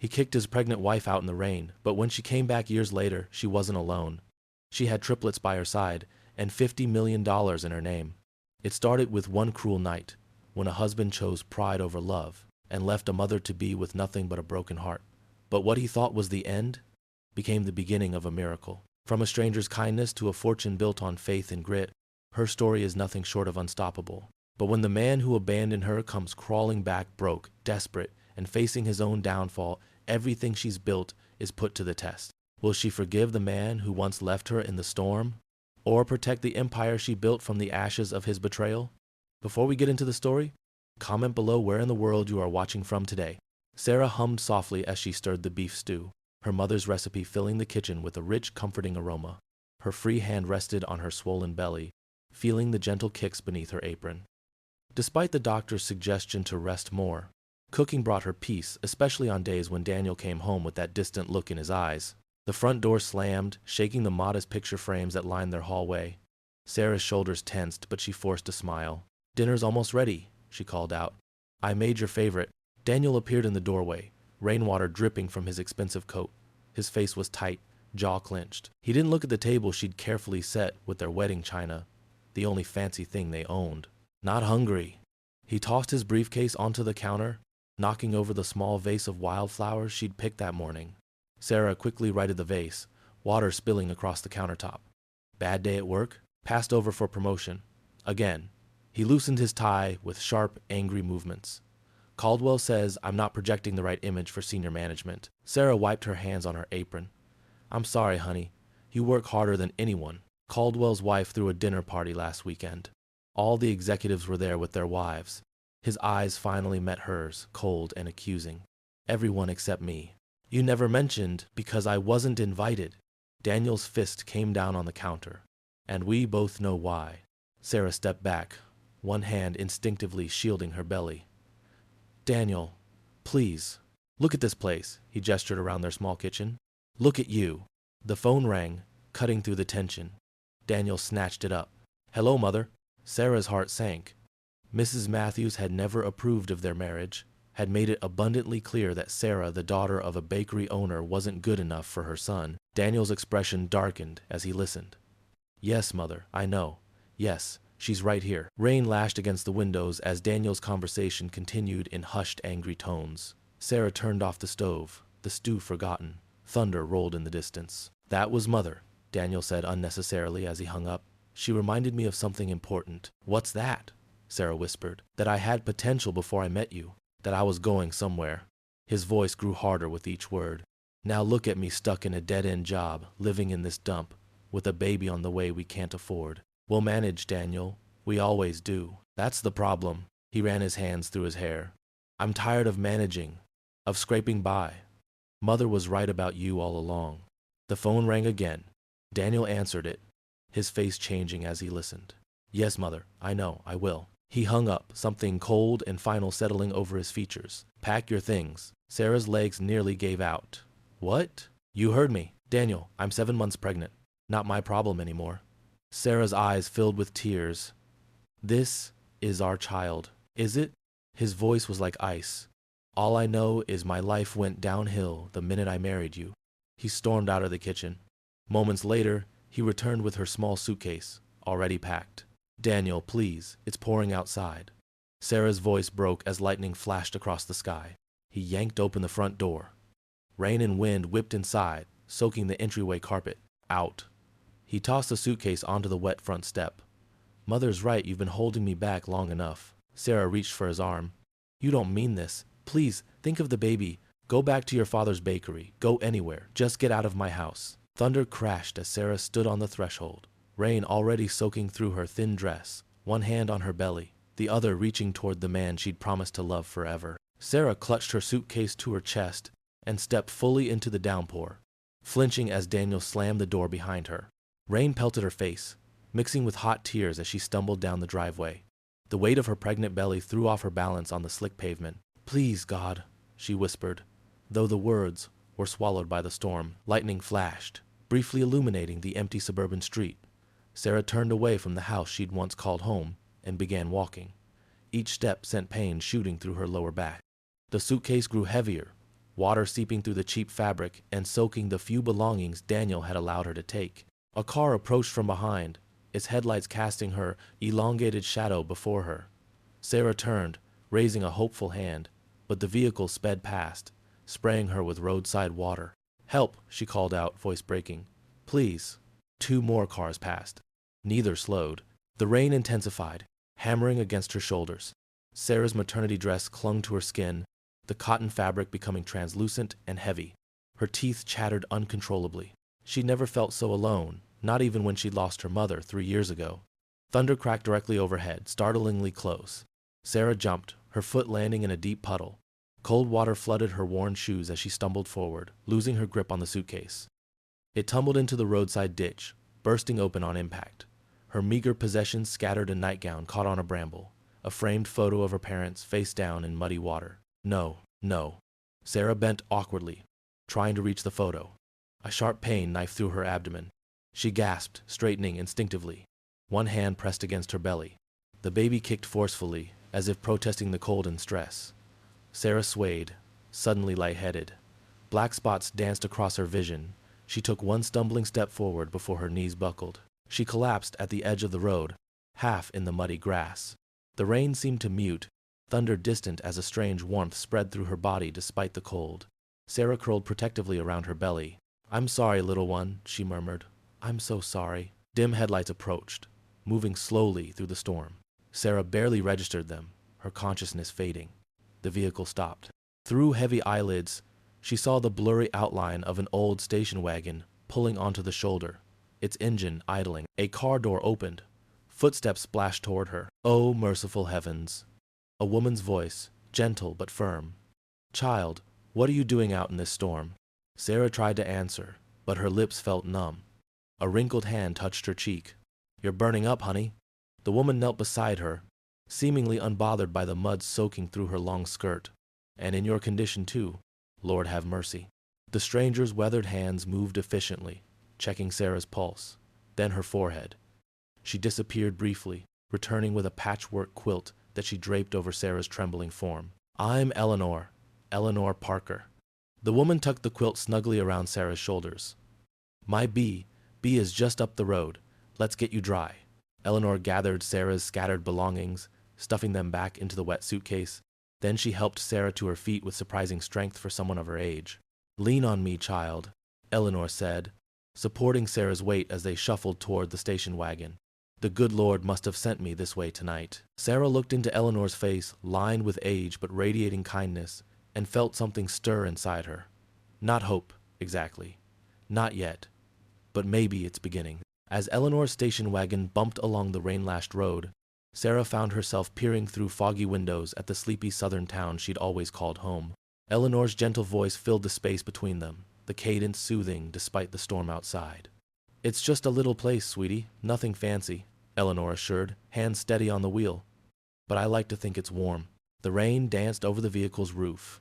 He kicked his pregnant wife out in the rain, but when she came back years later, she wasn't alone. She had triplets by her side and $50 million in her name. It started with one cruel night, when a husband chose pride over love and left a mother-to-be with nothing but a broken heart. But what he thought was the end became the beginning of a miracle. From a stranger's kindness to a fortune built on faith and grit, her story is nothing short of unstoppable. But when the man who abandoned her comes crawling back broke, desperate, and facing his own downfall, everything she's built is put to the test. Will she forgive the man who once left her in the storm, or protect the empire she built from the ashes of his betrayal? Before we get into the story, comment below where in the world you are watching from today. Sarah hummed softly as she stirred the beef stew, her mother's recipe filling the kitchen with a rich, comforting aroma. Her free hand rested on her swollen belly, feeling the gentle kicks beneath her apron. Despite the doctor's suggestion to rest more, cooking brought her peace, especially on days when Daniel came home with that distant look in his eyes. The front door slammed, shaking the modest picture frames that lined their hallway. Sarah's shoulders tensed, but she forced a smile. "Dinner's almost ready," she called out. "I made your favorite." Daniel appeared in the doorway, rainwater dripping from his expensive coat. His face was tight, jaw clenched. He didn't look at the table she'd carefully set with their wedding china, the only fancy thing they owned. "Not hungry." He tossed his briefcase onto the counter, knocking over the small vase of wildflowers she'd picked that morning. Sarah quickly righted the vase, water spilling across the countertop. Bad day at work? Passed over for promotion. Again. He loosened his tie with sharp, angry movements. "Caldwell says I'm not projecting the right image for senior management." Sarah wiped her hands on her apron. "I'm sorry, honey. You work harder than anyone." Caldwell's wife threw a dinner party last weekend. All the executives were there with their wives. His eyes finally met hers, cold and accusing. "Everyone except me." "You never mentioned because I wasn't invited." Daniel's fist came down on the counter. "And we both know why." Sarah stepped back, one hand instinctively shielding her belly. "Daniel, please, look at this place." He gestured around their small kitchen. "Look at you." The phone rang, cutting through the tension. Daniel snatched it up. "Hello, Mother." Sarah's heart sank. Mrs. Matthews had never approved of their marriage, had made it abundantly clear that Sarah, the daughter of a bakery owner, wasn't good enough for her son. Daniel's expression darkened as he listened. "Yes, Mother, I know. Yes, she's right here." Rain lashed against the windows as Daniel's conversation continued in hushed, angry tones. Sarah turned off the stove, the stew forgotten. Thunder rolled in the distance. "That was Mother," Daniel said unnecessarily as he hung up. "She reminded me of something important." "What's that?" Sarah whispered. "That I had potential before I met you. That I was going somewhere." His voice grew harder with each word. "Now look at me stuck in a dead-end job, living in this dump, with a baby on the way we can't afford. We'll manage, Daniel. We always do. That's the problem." He ran his hands through his hair. "I'm tired of managing, of scraping by. Mother was right about you all along." The phone rang again. Daniel answered it, his face changing as he listened. "Yes, Mother, I know, I will." He hung up, something cold and final settling over his features. "Pack your things." Sarah's legs nearly gave out. "What?" "You heard me. Daniel, I'm 7 months pregnant. Not my problem anymore." Sarah's eyes filled with tears. "This is our child, is it?" His voice was like ice. "All I know is my life went downhill the minute I married you." He stormed out of the kitchen. Moments later, he returned with her small suitcase, already packed. "Daniel, please, it's pouring outside." Sarah's voice broke as lightning flashed across the sky. He yanked open the front door. Rain and wind whipped inside, soaking the entryway carpet. "Out." He tossed the suitcase onto the wet front step. "Mother's right, you've been holding me back long enough." Sarah reached for his arm. "You don't mean this. Please, think of the baby. Go back to your father's bakery. Go anywhere. Just get out of my house." Thunder crashed as Sarah stood on the threshold. Rain already soaking through her thin dress, one hand on her belly, the other reaching toward the man she'd promised to love forever. Sarah clutched her suitcase to her chest and stepped fully into the downpour, flinching as Daniel slammed the door behind her. Rain pelted her face, mixing with hot tears as she stumbled down the driveway. The weight of her pregnant belly threw off her balance on the slick pavement. "Please, God," she whispered, though the words were swallowed by the storm. Lightning flashed, briefly illuminating the empty suburban street. Sarah turned away from the house she'd once called home and began walking. Each step sent pain shooting through her lower back. The suitcase grew heavier, water seeping through the cheap fabric and soaking the few belongings Daniel had allowed her to take. A car approached from behind, its headlights casting her elongated shadow before her. Sarah turned, raising a hopeful hand, but the vehicle sped past, spraying her with roadside water. "Help!" she called out, voice breaking. "Please." 2 more cars passed. Neither slowed. The rain intensified, hammering against her shoulders. Sarah's maternity dress clung to her skin, the cotton fabric becoming translucent and heavy. Her teeth chattered uncontrollably. She never felt so alone, not even when she'd lost her mother 3 years ago. Thunder cracked directly overhead, startlingly close. Sarah jumped, her foot landing in a deep puddle. Cold water flooded her worn shoes as she stumbled forward, losing her grip on the suitcase. It tumbled into the roadside ditch, bursting open on impact. Her meager possessions scattered, a nightgown caught on a bramble, a framed photo of her parents face down in muddy water. No, no. Sarah bent awkwardly, trying to reach the photo. A sharp pain knifed through her abdomen. She gasped, straightening instinctively. One hand pressed against her belly. The baby kicked forcefully, as if protesting the cold and stress. Sarah swayed, suddenly lightheaded. Black spots danced across her vision. She took one stumbling step forward before her knees buckled. She collapsed at the edge of the road, half in the muddy grass. The rain seemed to mute, thunder distant as a strange warmth spread through her body despite the cold. Sarah curled protectively around her belly. "I'm sorry, little one," she murmured. "I'm so sorry." Dim headlights approached, moving slowly through the storm. Sarah barely registered them, her consciousness fading. The vehicle stopped. Through heavy eyelids, she saw the blurry outline of an old station wagon pulling onto the shoulder, its engine idling. A car door opened. Footsteps splashed toward her. "Oh, merciful heavens." A woman's voice, gentle but firm. "Child, what are you doing out in this storm?" Sarah tried to answer, but her lips felt numb. A wrinkled hand touched her cheek. "You're burning up, honey." The woman knelt beside her, seemingly unbothered by the mud soaking through her long skirt. "And in your condition, too. Lord have mercy." The stranger's weathered hands moved efficiently, checking Sarah's pulse, then her forehead. She disappeared briefly, returning with a patchwork quilt that she draped over Sarah's trembling form. "I'm Eleanor Parker." The woman tucked the quilt snugly around Sarah's shoulders. "My B is just up the road. Let's get you dry." Eleanor gathered Sarah's scattered belongings, stuffing them back into the wet suitcase. Then she helped Sarah to her feet with surprising strength for someone of her age. "Lean on me, child," Eleanor said, supporting Sarah's weight as they shuffled toward the station wagon. "The good Lord must have sent me this way tonight." Sarah looked into Eleanor's face, lined with age but radiating kindness, and felt something stir inside her. Not hope, exactly. Not yet. But maybe it's beginning. As Eleanor's station wagon bumped along the rain-lashed road, Sarah found herself peering through foggy windows at the sleepy southern town she'd always called home. Eleanor's gentle voice filled the space between them, the cadence soothing despite the storm outside. "It's just a little place, sweetie, nothing fancy," Eleanor assured, hands steady on the wheel. "But I like to think it's warm." The rain danced over the vehicle's roof,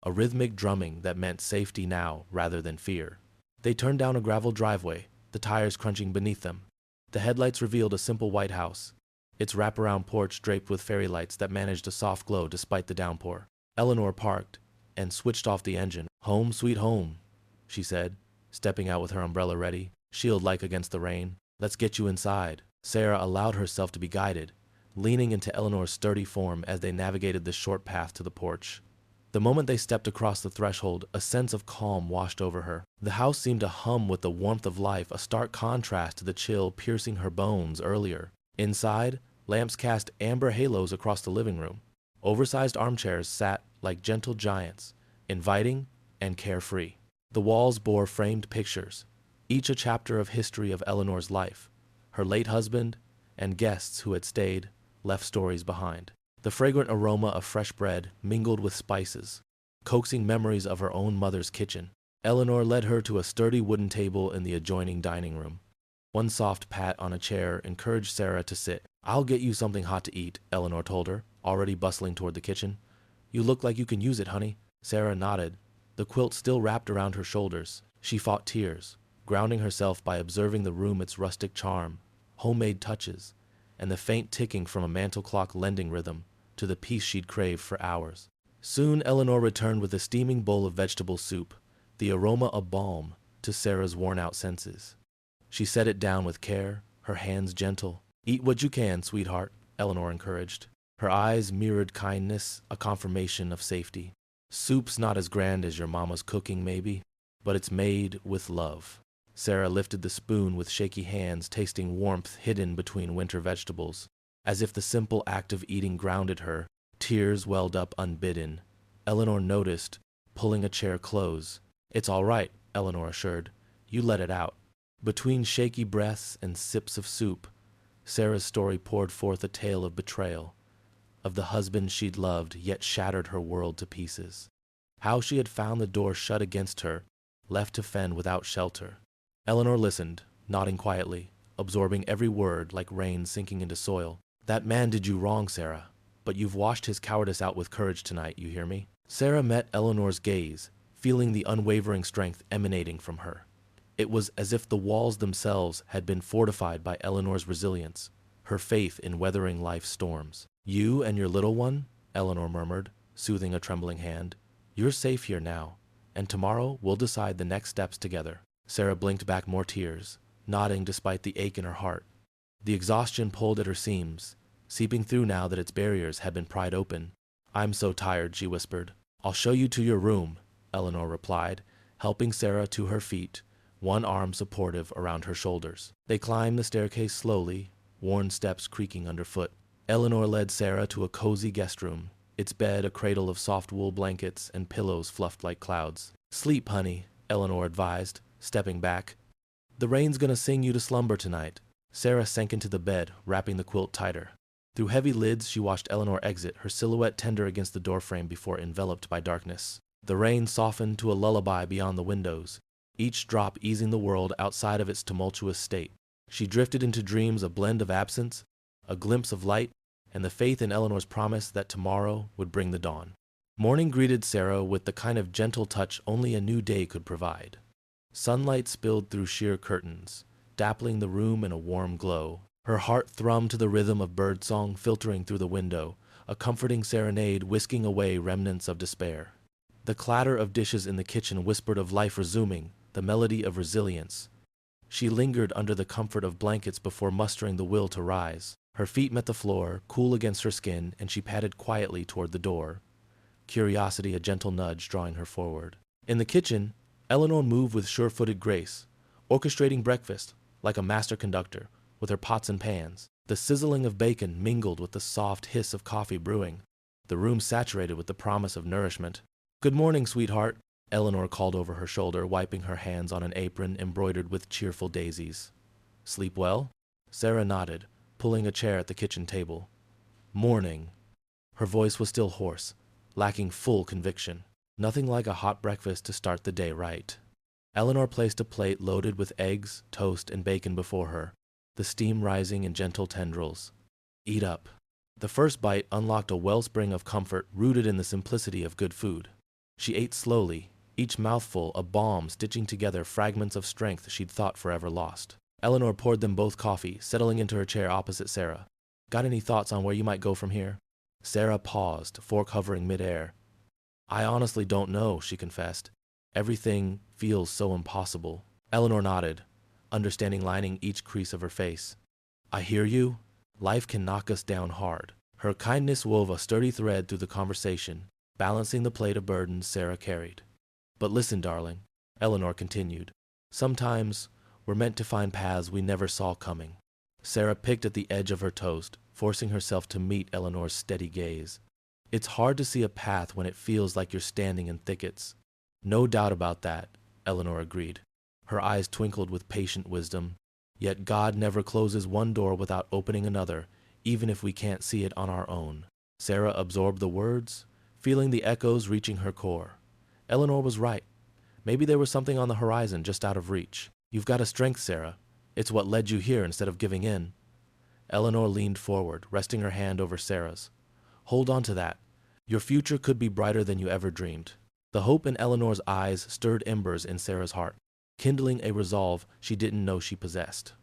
a rhythmic drumming that meant safety now rather than fear. They turned down a gravel driveway, the tires crunching beneath them. The headlights revealed a simple white house, its wraparound porch draped with fairy lights that managed a soft glow despite the downpour. Eleanor parked and switched off the engine. "Home sweet home," she said, stepping out with her umbrella ready, shield-like against the rain. "Let's get you inside." Sarah allowed herself to be guided, leaning into Eleanor's sturdy form as they navigated the short path to the porch. The moment they stepped across the threshold, a sense of calm washed over her. The house seemed to hum with the warmth of life, a stark contrast to the chill piercing her bones earlier. Inside, lamps cast amber halos across the living room. Oversized armchairs sat like gentle giants, inviting and carefree. The walls bore framed pictures, each a chapter of history of Eleanor's life, her late husband, and guests who had stayed, left stories behind. The fragrant aroma of fresh bread mingled with spices, coaxing memories of her own mother's kitchen. Eleanor led her to a sturdy wooden table in the adjoining dining room. One soft pat on a chair encouraged Sarah to sit. "I'll get you something hot to eat," Eleanor told her, already bustling toward the kitchen. "You look like you can use it, honey." Sarah nodded, the quilt still wrapped around her shoulders. She fought tears, grounding herself by observing the room, its rustic charm, homemade touches, and the faint ticking from a mantel clock lending rhythm to the peace she'd craved for hours. Soon Eleanor returned with a steaming bowl of vegetable soup, the aroma a balm to Sarah's worn-out senses. She set it down with care, her hands gentle. "Eat what you can, sweetheart," Eleanor encouraged. Her eyes mirrored kindness, a confirmation of safety. "Soup's not as grand as your mama's cooking, maybe, but it's made with love." Sarah lifted the spoon with shaky hands, tasting warmth hidden between winter vegetables. As if the simple act of eating grounded her, tears welled up unbidden. Eleanor noticed, pulling a chair close. "It's all right," Eleanor assured. "You let it out." Between shaky breaths and sips of soup, Sarah's story poured forth a tale of betrayal, of the husband she'd loved yet shattered her world to pieces. How she had found the door shut against her, left to fend without shelter. Eleanor listened, nodding quietly, absorbing every word like rain sinking into soil. "That man did you wrong, Sarah, but you've washed his cowardice out with courage tonight, you hear me?" Sarah met Eleanor's gaze, feeling the unwavering strength emanating from her. It was as if the walls themselves had been fortified by Eleanor's resilience, her faith in weathering life's storms. "You and your little one," Eleanor murmured, soothing a trembling hand. "You're safe here now, and tomorrow we'll decide the next steps together." Sarah blinked back more tears, nodding despite the ache in her heart. The exhaustion pulled at her seams, seeping through now that its barriers had been pried open. "I'm so tired," she whispered. "I'll show you to your room," Eleanor replied, helping Sarah to her feet, one arm supportive around her shoulders. They climbed the staircase slowly, worn steps creaking underfoot. Eleanor led Sarah to a cozy guest room, its bed a cradle of soft wool blankets and pillows fluffed like clouds. "Sleep, honey," Eleanor advised, stepping back. "The rain's gonna sing you to slumber tonight." Sarah sank into the bed, wrapping the quilt tighter. Through heavy lids she watched Eleanor exit, her silhouette tender against the doorframe before enveloped by darkness. The rain softened to a lullaby beyond the windows, each drop easing the world outside of its tumultuous state. She drifted into dreams, a blend of absence, a glimpse of light, and the faith in Eleanor's promise that tomorrow would bring the dawn. Morning greeted Sarah with the kind of gentle touch only a new day could provide. Sunlight spilled through sheer curtains, dappling the room in a warm glow. Her heart thrummed to the rhythm of birdsong filtering through the window, a comforting serenade whisking away remnants of despair. The clatter of dishes in the kitchen whispered of life resuming, the melody of resilience. She lingered under the comfort of blankets before mustering the will to rise. Her feet met the floor, cool against her skin, and she padded quietly toward the door, curiosity a gentle nudge drawing her forward. In the kitchen, Eleanor moved with sure-footed grace, orchestrating breakfast like a master conductor, with her pots and pans. The sizzling of bacon mingled with the soft hiss of coffee brewing, the room saturated with the promise of nourishment. "Good morning, sweetheart," Eleanor called over her shoulder, wiping her hands on an apron embroidered with cheerful daisies. "Sleep well?" Sarah nodded, pulling a chair at the kitchen table. "Morning." Her voice was still hoarse, lacking full conviction. Nothing like a hot breakfast to start the day right. Eleanor placed a plate loaded with eggs, toast, and bacon before her, the steam rising in gentle tendrils. "Eat up." The first bite unlocked a wellspring of comfort rooted in the simplicity of good food. She ate slowly, each mouthful a balm stitching together fragments of strength she'd thought forever lost. Eleanor poured them both coffee, settling into her chair opposite Sarah. "Got any thoughts on where you might go from here?" Sarah paused, fork hovering midair. "I honestly don't know," she confessed. "Everything feels so impossible." Eleanor nodded, understanding lining each crease of her face. "I hear you. Life can knock us down hard." Her kindness wove a sturdy thread through the conversation, balancing the plate of burdens Sarah carried. "But listen, darling," Eleanor continued. "Sometimes we're meant to find paths we never saw coming." Sarah picked at the edge of her toast, forcing herself to meet Eleanor's steady gaze. "It's hard to see a path when it feels like you're standing in thickets." "No doubt about that," Eleanor agreed. Her eyes twinkled with patient wisdom. "Yet God never closes one door without opening another, even if we can't see it on our own." Sarah absorbed the words, feeling the echoes reaching her core. Eleanor was right. Maybe there was something on the horizon just out of reach. "You've got a strength, Sarah. It's what led you here instead of giving in." Eleanor leaned forward, resting her hand over Sarah's. "Hold on to that. Your future could be brighter than you ever dreamed." The hope in Eleanor's eyes stirred embers in Sarah's heart, kindling a resolve she didn't know she possessed.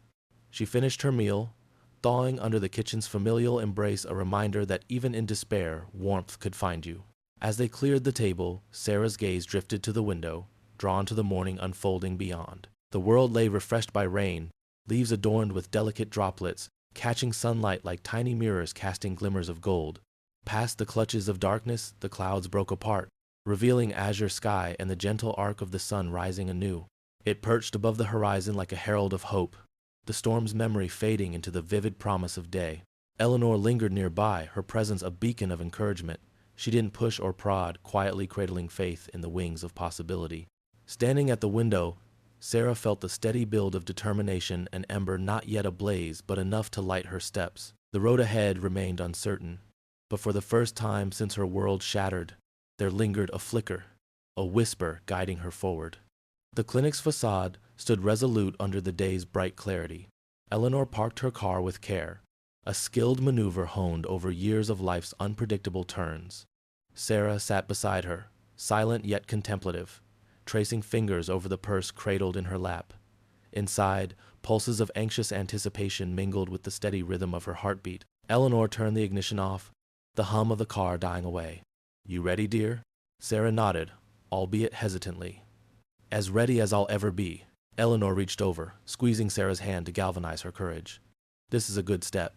She finished her meal, thawing under the kitchen's familial embrace, a reminder that even in despair, warmth could find you. As they cleared the table, Sarah's gaze drifted to the window, drawn to the morning unfolding beyond. The world lay refreshed by rain, leaves adorned with delicate droplets, catching sunlight like tiny mirrors casting glimmers of gold. Past the clutches of darkness, the clouds broke apart, revealing azure sky and the gentle arc of the sun rising anew. It perched above the horizon like a herald of hope, the storm's memory fading into the vivid promise of day. Eleanor lingered nearby, her presence a beacon of encouragement. She didn't push or prod, quietly cradling faith in the wings of possibility. Standing at the window, Sarah felt the steady build of determination, an ember not yet ablaze, but enough to light her steps. The road ahead remained uncertain, but for the first time since her world shattered, there lingered a flicker, a whisper guiding her forward. The clinic's facade stood resolute under the day's bright clarity. Eleanor parked her car with care, a skilled maneuver honed over years of life's unpredictable turns. Sarah sat beside her, silent yet contemplative, tracing fingers over the purse cradled in her lap. Inside, pulses of anxious anticipation mingled with the steady rhythm of her heartbeat. Eleanor turned the ignition off, the hum of the car dying away. "You ready, dear?" Sarah nodded, albeit hesitantly. "As ready as I'll ever be." Eleanor reached over, squeezing Sarah's hand to galvanize her courage. "This is a good step.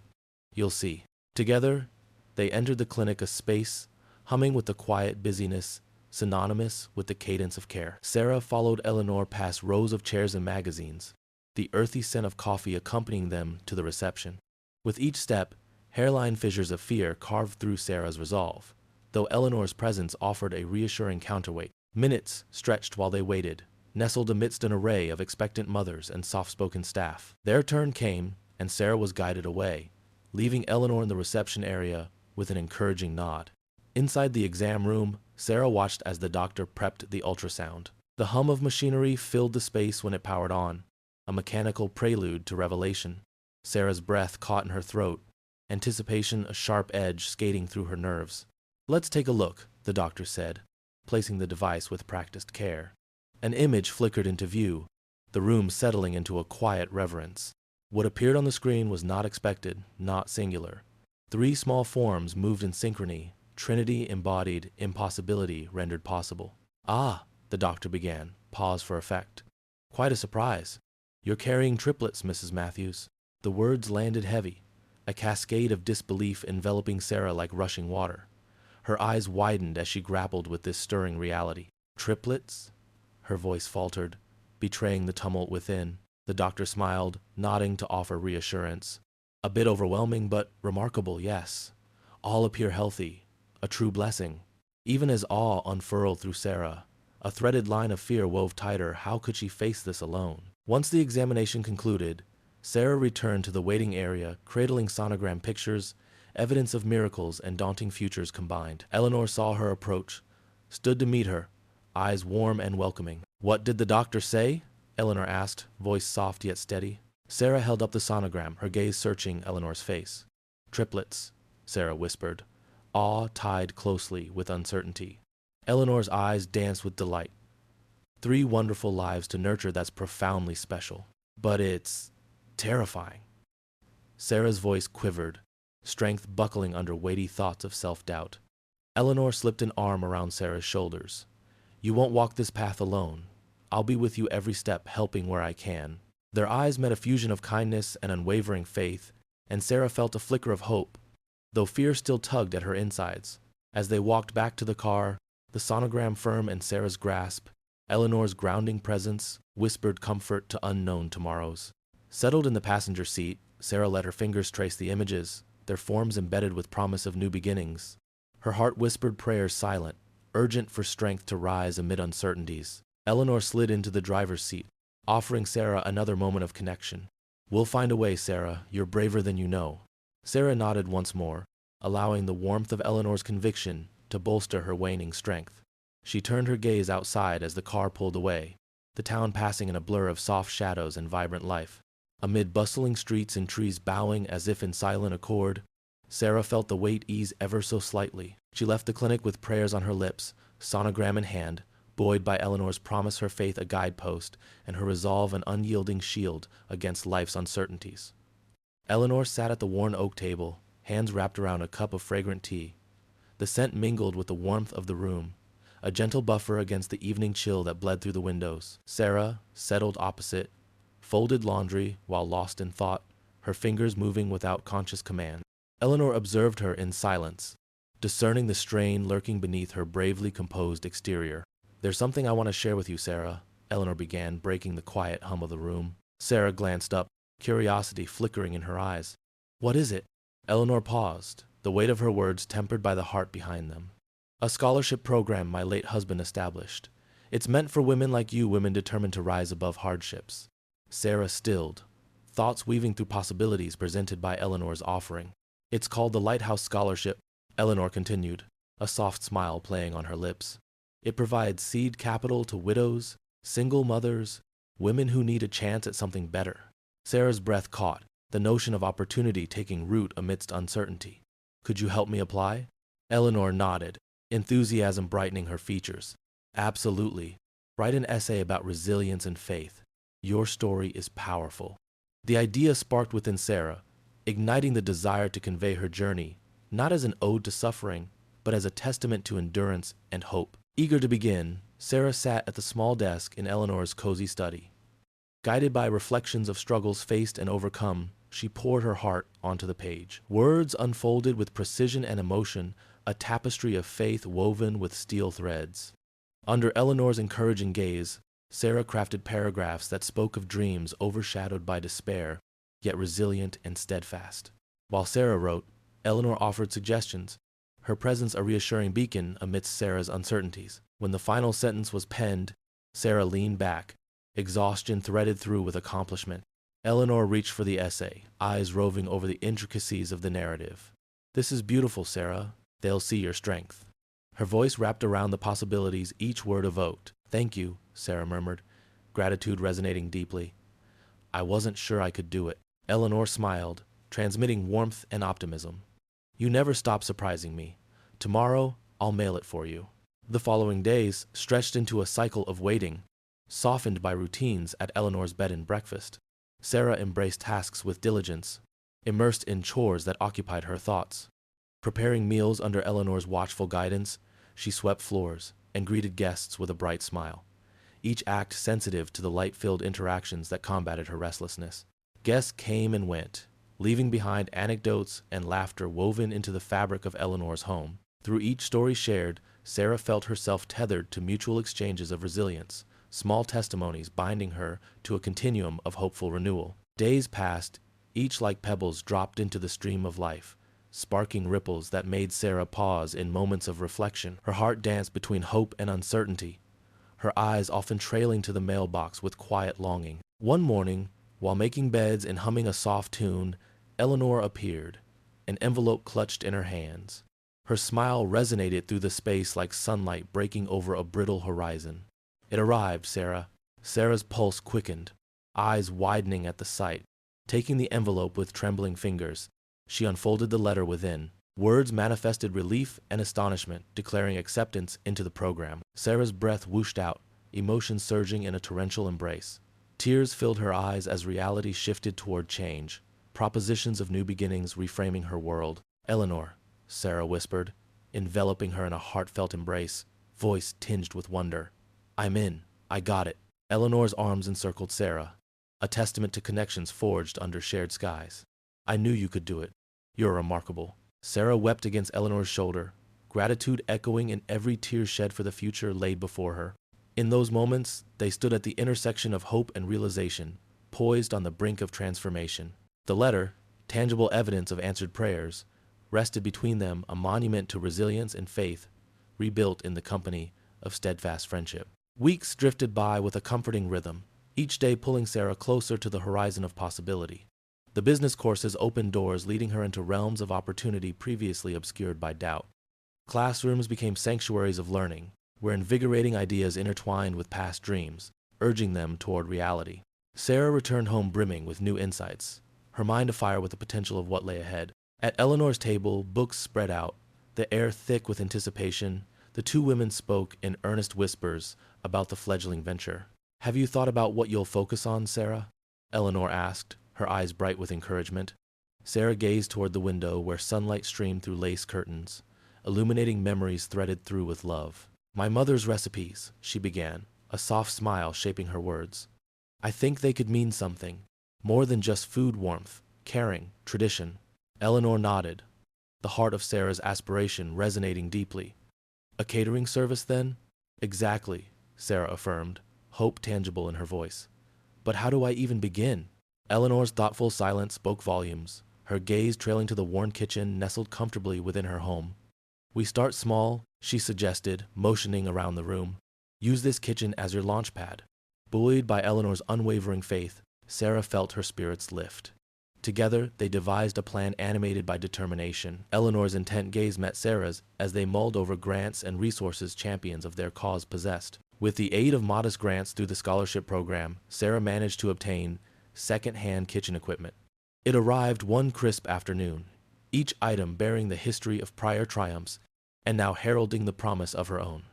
You'll see." Together, they entered the clinic, a space humming with the quiet busyness synonymous with the cadence of care. Sarah followed Eleanor past rows of chairs and magazines, the earthy scent of coffee accompanying them to the reception. With each step, hairline fissures of fear carved through Sarah's resolve, though Eleanor's presence offered a reassuring counterweight. Minutes stretched while they waited, nestled amidst an array of expectant mothers and soft-spoken staff. Their turn came, and Sarah was guided away, leaving Eleanor in the reception area with an encouraging nod. Inside the exam room, Sarah watched as the doctor prepped the ultrasound. The hum of machinery filled the space when it powered on, a mechanical prelude to revelation. Sarah's breath caught in her throat, anticipation a sharp edge skating through her nerves. "Let's take a look," the doctor said, placing the device with practiced care. An image flickered into view, the room settling into a quiet reverence. What appeared on the screen was not expected, not singular. 3 small forms moved in synchrony, Trinity embodied, impossibility rendered possible. "Ah," the doctor began, pause for effect. "Quite a surprise. You're carrying triplets, Mrs. Matthews." The words landed heavy, a cascade of disbelief enveloping Sarah like rushing water. Her eyes widened as she grappled with this stirring reality. "Triplets?" Her voice faltered, betraying the tumult within. The doctor smiled, nodding to offer reassurance. "A bit overwhelming, but remarkable, yes. All appear healthy. A true blessing." Even as awe unfurled through Sarah, a threaded line of fear wove tighter. How could she face this alone? Once the examination concluded, Sarah returned to the waiting area, cradling sonogram pictures, evidence of miracles and daunting futures combined. Eleanor saw her approach, stood to meet her, eyes warm and welcoming. "What did the doctor say?" Eleanor asked, voice soft yet steady. Sarah held up the sonogram, her gaze searching Eleanor's face. "Triplets," Sarah whispered, awe tied closely with uncertainty. Eleanor's eyes danced with delight. 3 wonderful lives to nurture, that's profoundly special. But it's terrifying. Sarah's voice quivered, strength buckling under weighty thoughts of self-doubt. Eleanor slipped an arm around Sarah's shoulders. "You won't walk this path alone. I'll be with you every step, helping where I can." Their eyes met a fusion of kindness and unwavering faith, and Sarah felt a flicker of hope, though fear still tugged at her insides. As they walked back to the car, the sonogram firm in Sarah's grasp, Eleanor's grounding presence whispered comfort to unknown tomorrows. Settled in the passenger seat, Sarah let her fingers trace the images, their forms embedded with promise of new beginnings. Her heart whispered prayers silent, urgent for strength to rise amid uncertainties. Eleanor slid into the driver's seat, offering Sarah another moment of connection. "We'll find a way, Sarah. You're braver than you know." Sarah nodded once more, allowing the warmth of Eleanor's conviction to bolster her waning strength. She turned her gaze outside as the car pulled away, the town passing in a blur of soft shadows and vibrant life. Amid bustling streets and trees bowing as if in silent accord, Sarah felt the weight ease ever so slightly. She left the clinic with prayers on her lips, sonogram in hand, buoyed by Eleanor's promise, her faith a guidepost, and her resolve an unyielding shield against life's uncertainties. Eleanor sat at the worn oak table, hands wrapped around a cup of fragrant tea. The scent mingled with the warmth of the room, a gentle buffer against the evening chill that bled through the windows. Sarah settled opposite, folded laundry while lost in thought, her fingers moving without conscious command. Eleanor observed her in silence, discerning the strain lurking beneath her bravely composed exterior. "There's something I want to share with you, Sarah," Eleanor began, breaking the quiet hum of the room. Sarah glanced up, curiosity flickering in her eyes. "What is it?" Eleanor paused, the weight of her words tempered by the heart behind them. "A scholarship program my late husband established. It's meant for women like you, women determined to rise above hardships." Sarah stilled, thoughts weaving through possibilities presented by Eleanor's offering. "It's called the Lighthouse Scholarship," Eleanor continued, a soft smile playing on her lips. "It provides seed capital to widows, single mothers, women who need a chance at something better." Sarah's breath caught, the notion of opportunity taking root amidst uncertainty. "Could you help me apply?" Eleanor nodded, enthusiasm brightening her features. "Absolutely. Write an essay about resilience and faith. Your story is powerful." The idea sparked within Sarah, igniting the desire to convey her journey, not as an ode to suffering, but as a testament to endurance and hope. Eager to begin, Sarah sat at the small desk in Eleanor's cozy study. Guided by reflections of struggles faced and overcome, she poured her heart onto the page. Words unfolded with precision and emotion, a tapestry of faith woven with steel threads. Under Eleanor's encouraging gaze, Sarah crafted paragraphs that spoke of dreams overshadowed by despair, yet resilient and steadfast. While Sarah wrote, Eleanor offered suggestions, her presence a reassuring beacon amidst Sarah's uncertainties. When the final sentence was penned, Sarah leaned back, exhaustion threaded through with accomplishment. Eleanor reached for the essay, eyes roving over the intricacies of the narrative. "This is beautiful, Sarah. They'll see your strength." Her voice wrapped around the possibilities each word evoked. "Thank you," Sarah murmured, gratitude resonating deeply. "I wasn't sure I could do it." Eleanor smiled, transmitting warmth and optimism. "You never stop surprising me. Tomorrow, I'll mail it for you." The following days stretched into a cycle of waiting, softened by routines at Eleanor's bed and breakfast. Sarah embraced tasks with diligence, immersed in chores that occupied her thoughts. Preparing meals under Eleanor's watchful guidance, she swept floors and greeted guests with a bright smile, each act sensitive to the light-filled interactions that combated her restlessness. Guests came and went, leaving behind anecdotes and laughter woven into the fabric of Eleanor's home. Through each story shared, Sarah felt herself tethered to mutual exchanges of resilience, small testimonies binding her to a continuum of hopeful renewal. Days passed, each like pebbles dropped into the stream of life, sparking ripples that made Sarah pause in moments of reflection. Her heart danced between hope and uncertainty, her eyes often trailing to the mailbox with quiet longing. One morning, while making beds and humming a soft tune, Eleanor appeared, an envelope clutched in her hands. Her smile resonated through the space like sunlight breaking over a brittle horizon. "It arrived, Sarah." Sarah's pulse quickened, eyes widening at the sight. Taking the envelope with trembling fingers, she unfolded the letter within. Words manifested relief and astonishment, declaring acceptance into the program. Sarah's breath whooshed out, emotions surging in a torrential embrace. Tears filled her eyes as reality shifted toward change, propositions of new beginnings reframing her world. "Eleanor," Sarah whispered, enveloping her in a heartfelt embrace, voice tinged with wonder. "I'm in. I got it." Eleanor's arms encircled Sarah, a testament to connections forged under shared skies. "I knew you could do it. You're remarkable." Sarah wept against Eleanor's shoulder, gratitude echoing in every tear shed for the future laid before her. In those moments, they stood at the intersection of hope and realization, poised on the brink of transformation. The letter, tangible evidence of answered prayers, rested between them, a monument to resilience and faith, rebuilt in the company of steadfast friendship. Weeks drifted by with a comforting rhythm, each day pulling Sarah closer to the horizon of possibility. The business courses opened doors, leading her into realms of opportunity previously obscured by doubt. Classrooms became sanctuaries of learning, where invigorating ideas intertwined with past dreams, urging them toward reality. Sarah returned home brimming with new insights, her mind afire with the potential of what lay ahead. At Eleanor's table, books spread out, the air thick with anticipation. The two women spoke in earnest whispers about the fledgling venture. "Have you thought about what you'll focus on, Sarah?" Eleanor asked, her eyes bright with encouragement. Sarah gazed toward the window where sunlight streamed through lace curtains, illuminating memories threaded through with love. "My mother's recipes," she began, a soft smile shaping her words. "I think they could mean something, more than just food warmth, caring, tradition." Eleanor nodded, the heart of Sarah's aspiration resonating deeply. "A catering service, then?" "Exactly," Sarah affirmed, hope tangible in her voice. "But how do I even begin?" Eleanor's thoughtful silence spoke volumes, her gaze trailing to the worn kitchen nestled comfortably within her home. "We start small," she suggested, motioning around the room. "Use this kitchen as your launch pad." Buoyed by Eleanor's unwavering faith, Sarah felt her spirits lift. Together, they devised a plan animated by determination. Eleanor's intent gaze met Sarah's as they mulled over grants and resources champions of their cause possessed. With the aid of modest grants through the scholarship program, Sarah managed to obtain second-hand kitchen equipment. It arrived one crisp afternoon, each item bearing the history of prior triumphs and now heralding the promise of her own.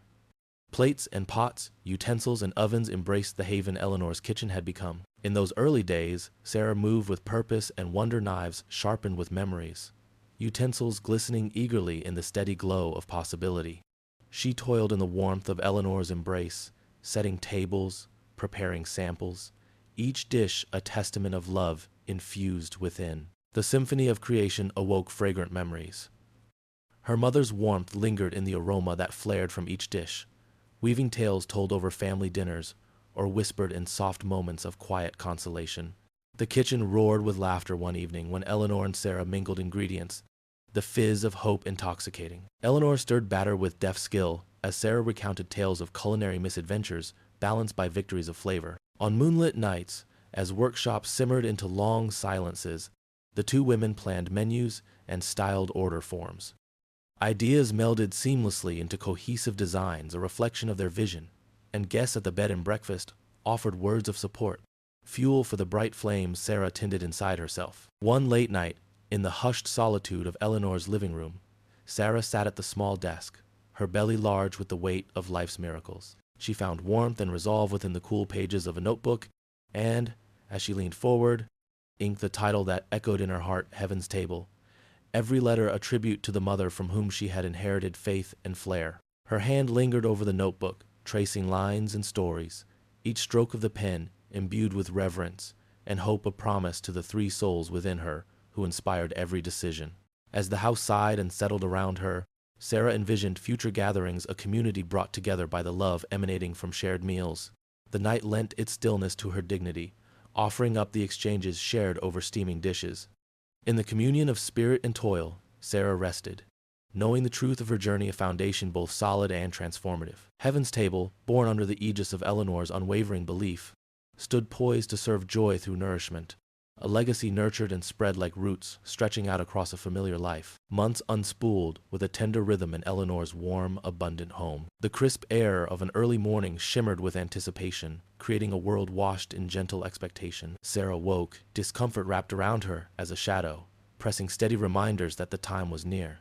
Plates and pots, utensils and ovens embraced the haven Eleanor's kitchen had become. In those early days, Sarah moved with purpose and wonder knives sharpened with memories, utensils glistening eagerly in the steady glow of possibility. She toiled in the warmth of Eleanor's embrace, setting tables, preparing samples, each dish a testament of love infused within. The symphony of creation awoke fragrant memories. Her mother's warmth lingered in the aroma that flared from each dish, weaving tales told over family dinners or whispered in soft moments of quiet consolation. The kitchen roared with laughter one evening when Eleanor and Sarah mingled ingredients, the fizz of hope intoxicating. Eleanor stirred batter with deft skill as Sarah recounted tales of culinary misadventures balanced by victories of flavor. On moonlit nights, as workshops simmered into long silences, the two women planned menus and styled order forms. Ideas melded seamlessly into cohesive designs, a reflection of their vision, and guests at the bed and breakfast offered words of support, fuel for the bright flames Sarah tended inside herself. One late night, in the hushed solitude of Eleanor's living room, Sarah sat at the small desk, her belly large with the weight of life's miracles. She found warmth and resolve within the cool pages of a notebook, and, as she leaned forward, inked the title that echoed in her heart, Heaven's Table, every letter a tribute to the mother from whom she had inherited faith and flair. Her hand lingered over the notebook, tracing lines and stories, each stroke of the pen imbued with reverence and hope, a promise to the three souls within her who inspired every decision. As the house sighed and settled around her, Sarah envisioned future gatherings, a community brought together by the love emanating from shared meals. The night lent its stillness to her dignity, offering up the exchanges shared over steaming dishes. In the communion of spirit and toil, Sarah rested, knowing the truth of her journey, a foundation both solid and transformative. Heaven's Table, born under the aegis of Eleanor's unwavering belief, stood poised to serve joy through nourishment, a legacy nurtured and spread like roots stretching out across a familiar life. Months unspooled with a tender rhythm in Eleanor's warm, abundant home. The crisp air of an early morning shimmered with anticipation, creating a world washed in gentle expectation. Sarah woke, discomfort wrapped around her as a shadow, pressing steady reminders that the time was near.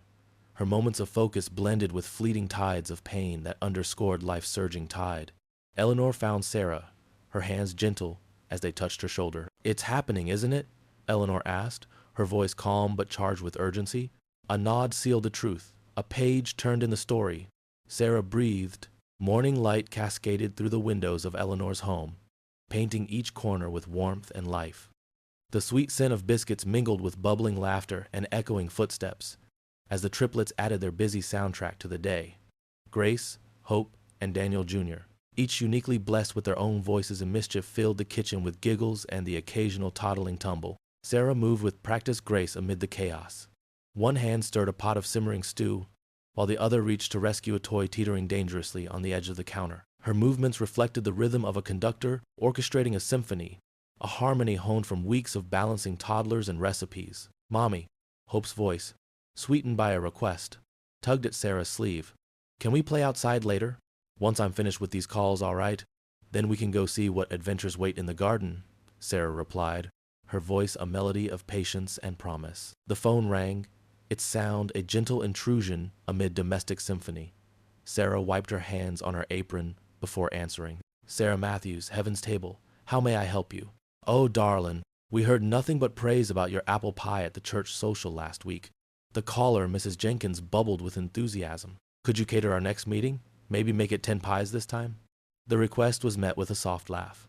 Her moments of focus blended with fleeting tides of pain that underscored life's surging tide. Eleanor found Sarah, her hands gentle as they touched her shoulder. "It's happening, isn't it?" Eleanor asked, her voice calm but charged with urgency. A nod sealed the truth, a page turned in the story. Sarah breathed. Morning light cascaded through the windows of Eleanor's home, painting each corner with warmth and life. The sweet scent of biscuits mingled with bubbling laughter and echoing footsteps, as the triplets added their busy soundtrack to the day. Grace, Hope, and Daniel Jr., each uniquely blessed with their own voices and mischief, filled the kitchen with giggles and the occasional toddling tumble. Sarah moved with practiced grace amid the chaos. One hand stirred a pot of simmering stew, while the other reached to rescue a toy teetering dangerously on the edge of the counter. Her movements reflected the rhythm of a conductor orchestrating a symphony, a harmony honed from weeks of balancing toddlers and recipes. "Mommy," Hope's voice, sweetened by a request, tugged at Sarah's sleeve. "Can we play outside later? Once I'm finished with these calls, all right? Then we can go see what adventures wait in the garden," Sarah replied, her voice a melody of patience and promise. The phone rang, its sound a gentle intrusion amid domestic symphony. Sarah wiped her hands on her apron before answering. "Sarah Matthews, Heaven's Table. How may I help you?" "Oh, darling, we heard nothing but praise about your apple pie at the church social last week. The caller, Mrs. Jenkins, bubbled with enthusiasm. Could you cater our next meeting? Maybe make it 10 pies this time? The request was met with a soft laugh.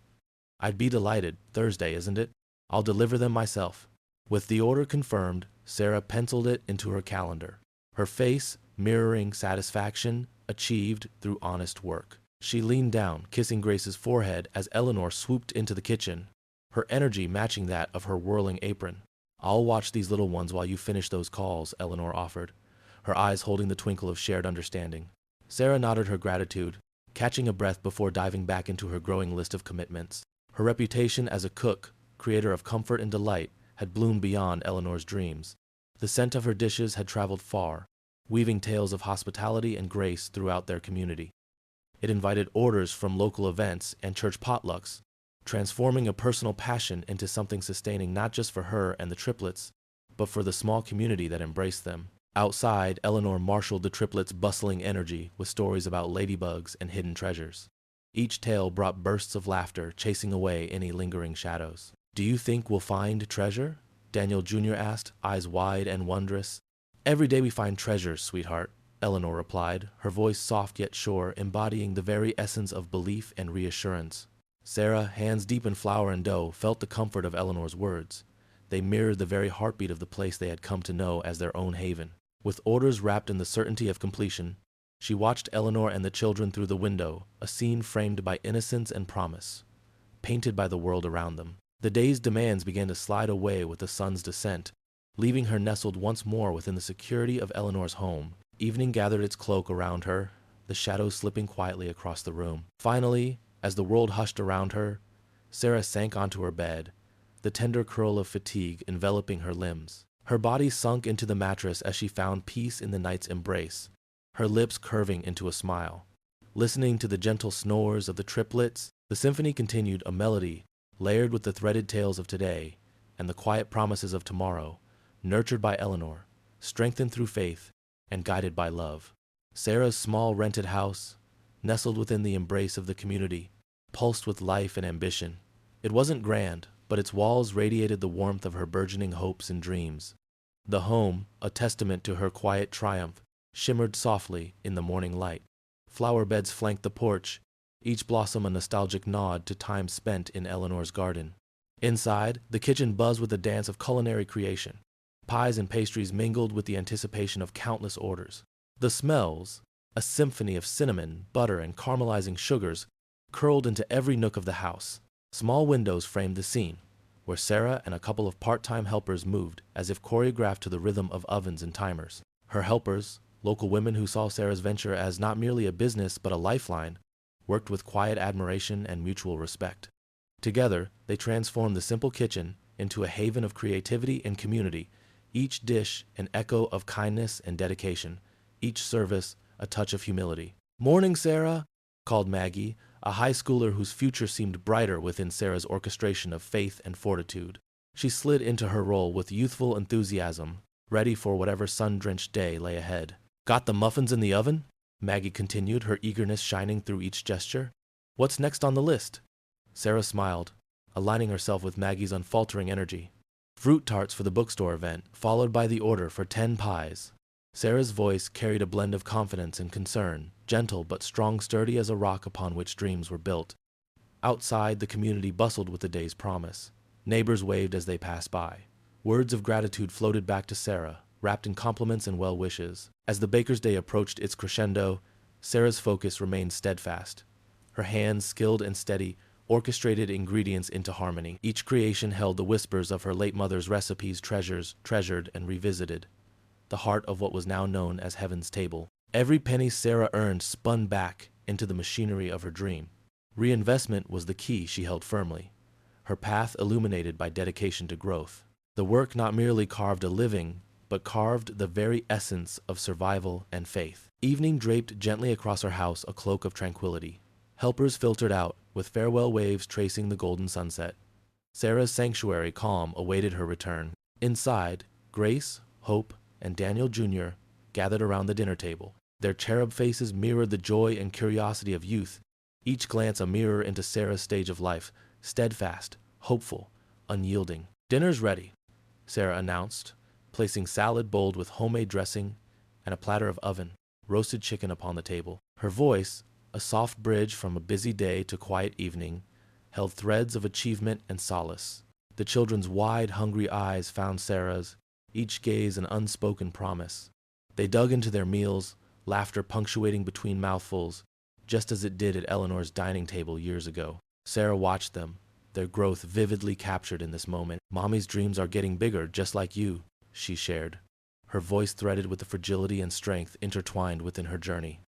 I'd be delighted. Thursday, isn't it? I'll deliver them myself. With the order confirmed, Sarah penciled it into her calendar, her face mirroring satisfaction achieved through honest work. She leaned down, kissing Grace's forehead as Eleanor swooped into the kitchen, her energy matching that of her whirling apron. I'll watch these little ones while you finish those calls, Eleanor offered, her eyes holding the twinkle of shared understanding. Sarah nodded her gratitude, catching a breath before diving back into her growing list of commitments. Her reputation as a cook, creator of comfort and delight, had bloomed beyond Eleanor's dreams. The scent of her dishes had traveled far, weaving tales of hospitality and grace throughout their community. It invited orders from local events and church potlucks, transforming a personal passion into something sustaining not just for her and the triplets, but for the small community that embraced them. Outside, Eleanor marshaled the triplets' bustling energy with stories about ladybugs and hidden treasures. Each tale brought bursts of laughter, chasing away any lingering shadows. Do you think we'll find treasure? Daniel Jr. asked, eyes wide and wondrous. Every day we find treasures, sweetheart, Eleanor replied, her voice soft yet sure, embodying the very essence of belief and reassurance. Sarah, hands deep in flour and dough, felt the comfort of Eleanor's words. They mirrored the very heartbeat of the place they had come to know as their own haven. With orders wrapped in the certainty of completion, she watched Eleanor and the children through the window, a scene framed by innocence and promise, painted by the world around them. The day's demands began to slide away with the sun's descent, leaving her nestled once more within the security of Eleanor's home. Evening gathered its cloak around her, the shadows slipping quietly across the room. Finally, as the world hushed around her, Sarah sank onto her bed, the tender curl of fatigue enveloping her limbs. Her body sunk into the mattress as she found peace in the night's embrace, her lips curving into a smile. Listening to the gentle snores of the triplets, the symphony continued, a melody layered with the threaded tales of today and the quiet promises of tomorrow, nurtured by Eleanor, strengthened through faith, and guided by love. Sarah's small rented house, nestled within the embrace of the community, pulsed with life and ambition. It wasn't grand, but its walls radiated the warmth of her burgeoning hopes and dreams. The home, a testament to her quiet triumph, shimmered softly in the morning light. Flower beds flanked the porch, each blossom a nostalgic nod to time spent in Eleanor's garden. Inside, the kitchen buzzed with the dance of culinary creation. Pies and pastries mingled with the anticipation of countless orders. The smells, a symphony of cinnamon, butter, and caramelizing sugars, curled into every nook of the house. Small windows framed the scene, where Sarah and a couple of part-time helpers moved, as if choreographed to the rhythm of ovens and timers. Her helpers, local women who saw Sarah's venture as not merely a business but a lifeline, worked with quiet admiration and mutual respect. Together, they transformed the simple kitchen into a haven of creativity and community, each dish an echo of kindness and dedication, each service a touch of humility. "Morning, Sarah," called Maggie, a high schooler whose future seemed brighter within Sarah's orchestration of faith and fortitude. She slid into her role with youthful enthusiasm, ready for whatever sun-drenched day lay ahead. "Got the muffins in the oven?" Maggie continued, her eagerness shining through each gesture. "What's next on the list?" Sarah smiled, aligning herself with Maggie's unfaltering energy. "Fruit tarts for the bookstore event, followed by the order for 10 pies. Sarah's voice carried a blend of confidence and concern, gentle but strong, sturdy as a rock upon which dreams were built. Outside, the community bustled with the day's promise. Neighbors waved as they passed by. Words of gratitude floated back to Sarah, wrapped in compliments and well wishes. As the baker's day approached its crescendo, Sarah's focus remained steadfast. Her hands, skilled and steady, orchestrated ingredients into harmony. Each creation held the whispers of her late mother's recipes, treasured and revisited, the heart of what was now known as Heaven's Table. Every penny Sarah earned spun back into the machinery of her dream. Reinvestment was the key she held firmly, her path illuminated by dedication to growth. The work not merely carved a living, but carved the very essence of survival and faith. Evening draped gently across her house a cloak of tranquility. Helpers filtered out, with farewell waves tracing the golden sunset. Sarah's sanctuary calm awaited her return. Inside, Grace, Hope, and Daniel Jr. gathered around the dinner table. Their cherub faces mirrored the joy and curiosity of youth, each glance a mirror into Sarah's stage of life, steadfast, hopeful, unyielding. "Dinner's ready," Sarah announced, placing salad bowled with homemade dressing and a platter of oven, roasted chicken upon the table. Her voice, a soft bridge from a busy day to quiet evening, held threads of achievement and solace. The children's wide, hungry eyes found Sarah's, each gaze an unspoken promise. They dug into their meals, laughter punctuating between mouthfuls, just as it did at Eleanor's dining table years ago. Sarah watched them, their growth vividly captured in this moment. "Mommy's dreams are getting bigger, just like you," she shared, her voice threaded with the fragility and strength intertwined within her journey.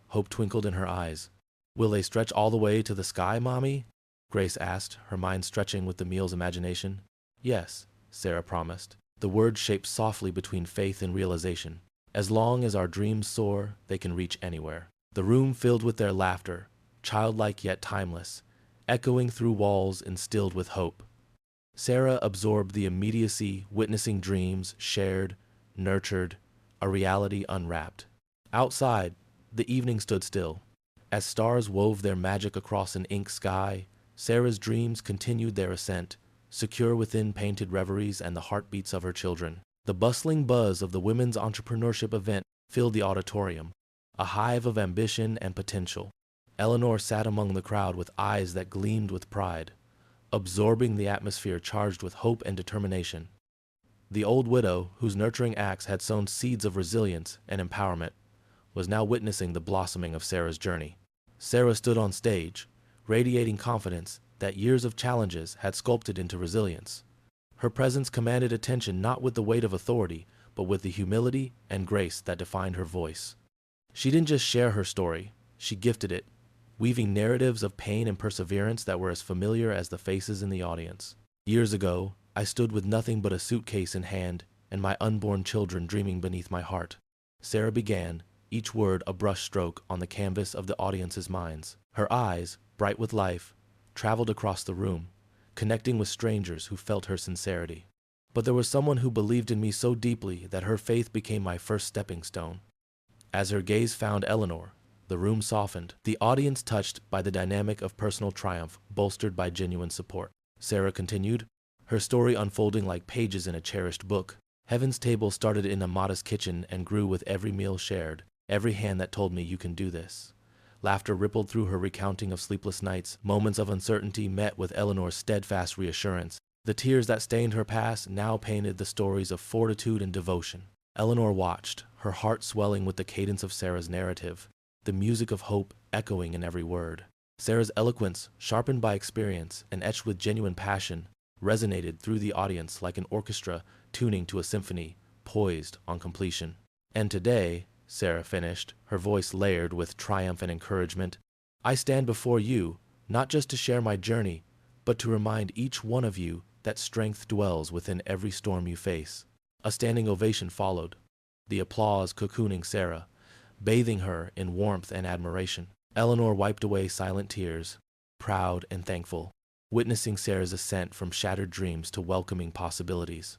Hope twinkled in her eyes. "Will they stretch all the way to the sky, Mommy?" Grace asked, her mind stretching with the meal's imagination. "Yes," Sarah promised, the words shaped softly between faith and realization. "As long as our dreams soar, they can reach anywhere." The room filled with their laughter, childlike yet timeless, echoing through walls instilled with hope. Sarah absorbed the immediacy, witnessing dreams shared, nurtured, a reality unwrapped. Outside, the evening stood still. As stars wove their magic across an ink sky, Sarah's dreams continued their ascent, secure within painted reveries and the heartbeats of her children. The bustling buzz of the women's entrepreneurship event filled the auditorium, a hive of ambition and potential. Eleanor sat among the crowd with eyes that gleamed with pride, absorbing the atmosphere charged with hope and determination. The old widow, whose nurturing acts had sown seeds of resilience and empowerment, was now witnessing the blossoming of Sarah's journey. Sarah stood on stage, radiating confidence that years of challenges had sculpted into resilience. Her presence commanded attention not with the weight of authority, but with the humility and grace that defined her voice. She didn't just share her story, she gifted it, weaving narratives of pain and perseverance that were as familiar as the faces in the audience. "Years ago, I stood with nothing but a suitcase in hand and my unborn children dreaming beneath my heart," Sarah began, each word a brushstroke on the canvas of the audience's minds. Her eyes, bright with life, traveled across the room, connecting with strangers who felt her sincerity. "But there was someone who believed in me so deeply that her faith became my first stepping stone." As her gaze found Eleanor, the room softened, the audience touched by the dynamic of personal triumph bolstered by genuine support. Sarah continued, her story unfolding like pages in a cherished book. "Heaven's table started in a modest kitchen and grew with every meal shared, every hand that told me you can do this." Laughter rippled through her recounting of sleepless nights. Moments of uncertainty met with Eleanor's steadfast reassurance. The tears that stained her past now painted the stories of fortitude and devotion. Eleanor watched, her heart swelling with the cadence of Sarah's narrative, the music of hope echoing in every word. Sarah's eloquence, sharpened by experience and etched with genuine passion, resonated through the audience like an orchestra tuning to a symphony, poised on completion. "And today," Sarah finished, her voice layered with triumph and encouragement, "I stand before you, not just to share my journey, but to remind each one of you that strength dwells within every storm you face." A standing ovation followed, the applause cocooning Sarah, bathing her in warmth and admiration. Eleanor wiped away silent tears, proud and thankful, witnessing Sarah's ascent from shattered dreams to welcoming possibilities.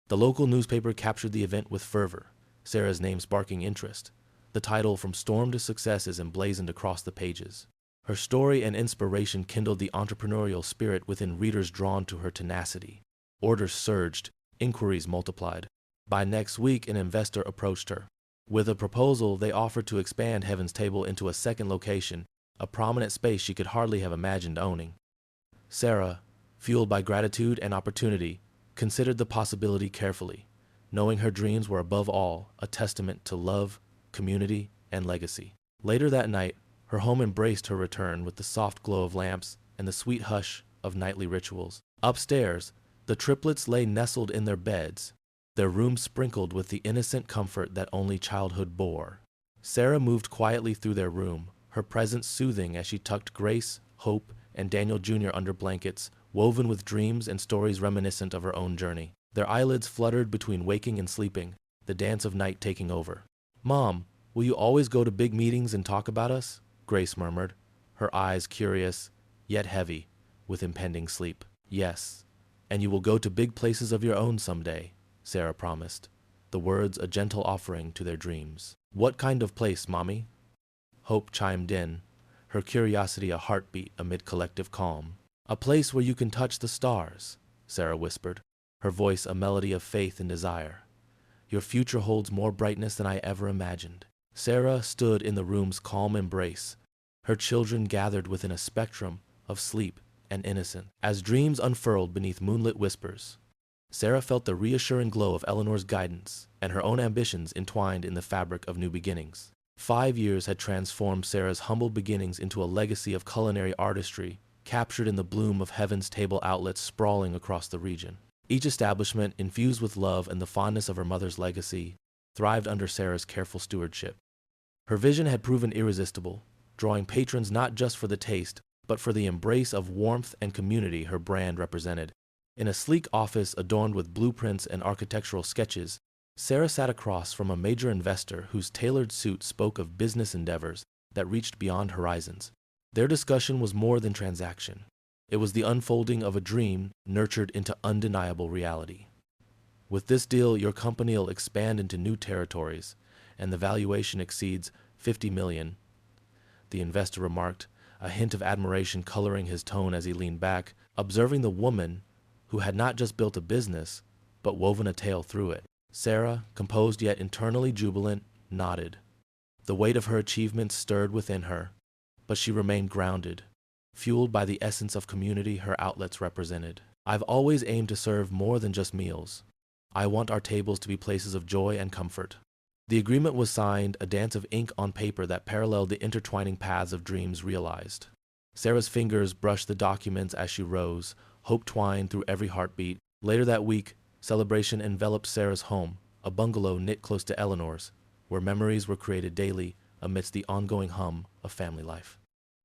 The local newspaper captured the event with fervor, Sarah's name sparking interest. The title "From Storm to Success" is emblazoned across the pages. Her story and inspiration kindled the entrepreneurial spirit within readers drawn to her tenacity. Orders surged, inquiries multiplied. By next week, an investor approached her. With a proposal, they offered to expand Heaven's Table into a second location, a prominent space she could hardly have imagined owning. Sarah, fueled by gratitude and opportunity, considered the possibility carefully, knowing her dreams were above all a testament to love, community, and legacy. Later that night, her home embraced her return with the soft glow of lamps and the sweet hush of nightly rituals. Upstairs, the triplets lay nestled in their beds, their room sprinkled with the innocent comfort that only childhood bore. Sarah moved quietly through their room, her presence soothing as she tucked Grace, Hope, and Daniel Jr. under blankets, woven with dreams and stories reminiscent of her own journey. Their eyelids fluttered between waking and sleeping, the dance of night taking over. "Mom, will you always go to big meetings and talk about us?" Grace murmured, her eyes curious, yet heavy, with impending sleep. "Yes, and you will go to big places of your own someday," Sarah promised, the words a gentle offering to their dreams. "What kind of place, Mommy?" Hope chimed in, her curiosity a heartbeat amid collective calm. "A place where you can touch the stars," Sarah whispered, her voice a melody of faith and desire. Your future holds more brightness than I ever imagined." Sarah stood in the room's calm embrace, her children gathered within a spectrum of sleep and innocence. As dreams unfurled beneath moonlit whispers, Sarah felt the reassuring glow of Eleanor's guidance and her own ambitions entwined in the fabric of new beginnings. 5 years had transformed Sarah's humble beginnings into a legacy of culinary artistry, captured in the bloom of Heaven's Table outlets sprawling across the region. Each establishment, infused with love and the fondness of her mother's legacy, thrived under Sarah's careful stewardship. Her vision had proven irresistible, drawing patrons not just for the taste, but for the embrace of warmth and community her brand represented. In a sleek office adorned with blueprints and architectural sketches, Sarah sat across from a major investor whose tailored suit spoke of business endeavors that reached beyond horizons. Their discussion was more than transaction. It was the unfolding of a dream nurtured into undeniable reality. "With this deal, your company will expand into new territories, and the valuation exceeds $50 million, the investor remarked, a hint of admiration coloring his tone as he leaned back, observing the woman who had not just built a business, but woven a tale through it. Sarah, composed yet internally jubilant, nodded. The weight of her achievements stirred within her, but she remained grounded, fueled by the essence of community her outlets represented. "I've always aimed to serve more than just meals. I want our tables to be places of joy and comfort." The agreement was signed, a dance of ink on paper that paralleled the intertwining paths of dreams realized. Sarah's fingers brushed the documents as she rose, hope twined through every heartbeat. Later that week, celebration enveloped Sarah's home, a bungalow knit close to Eleanor's, where memories were created daily amidst the ongoing hum of family life.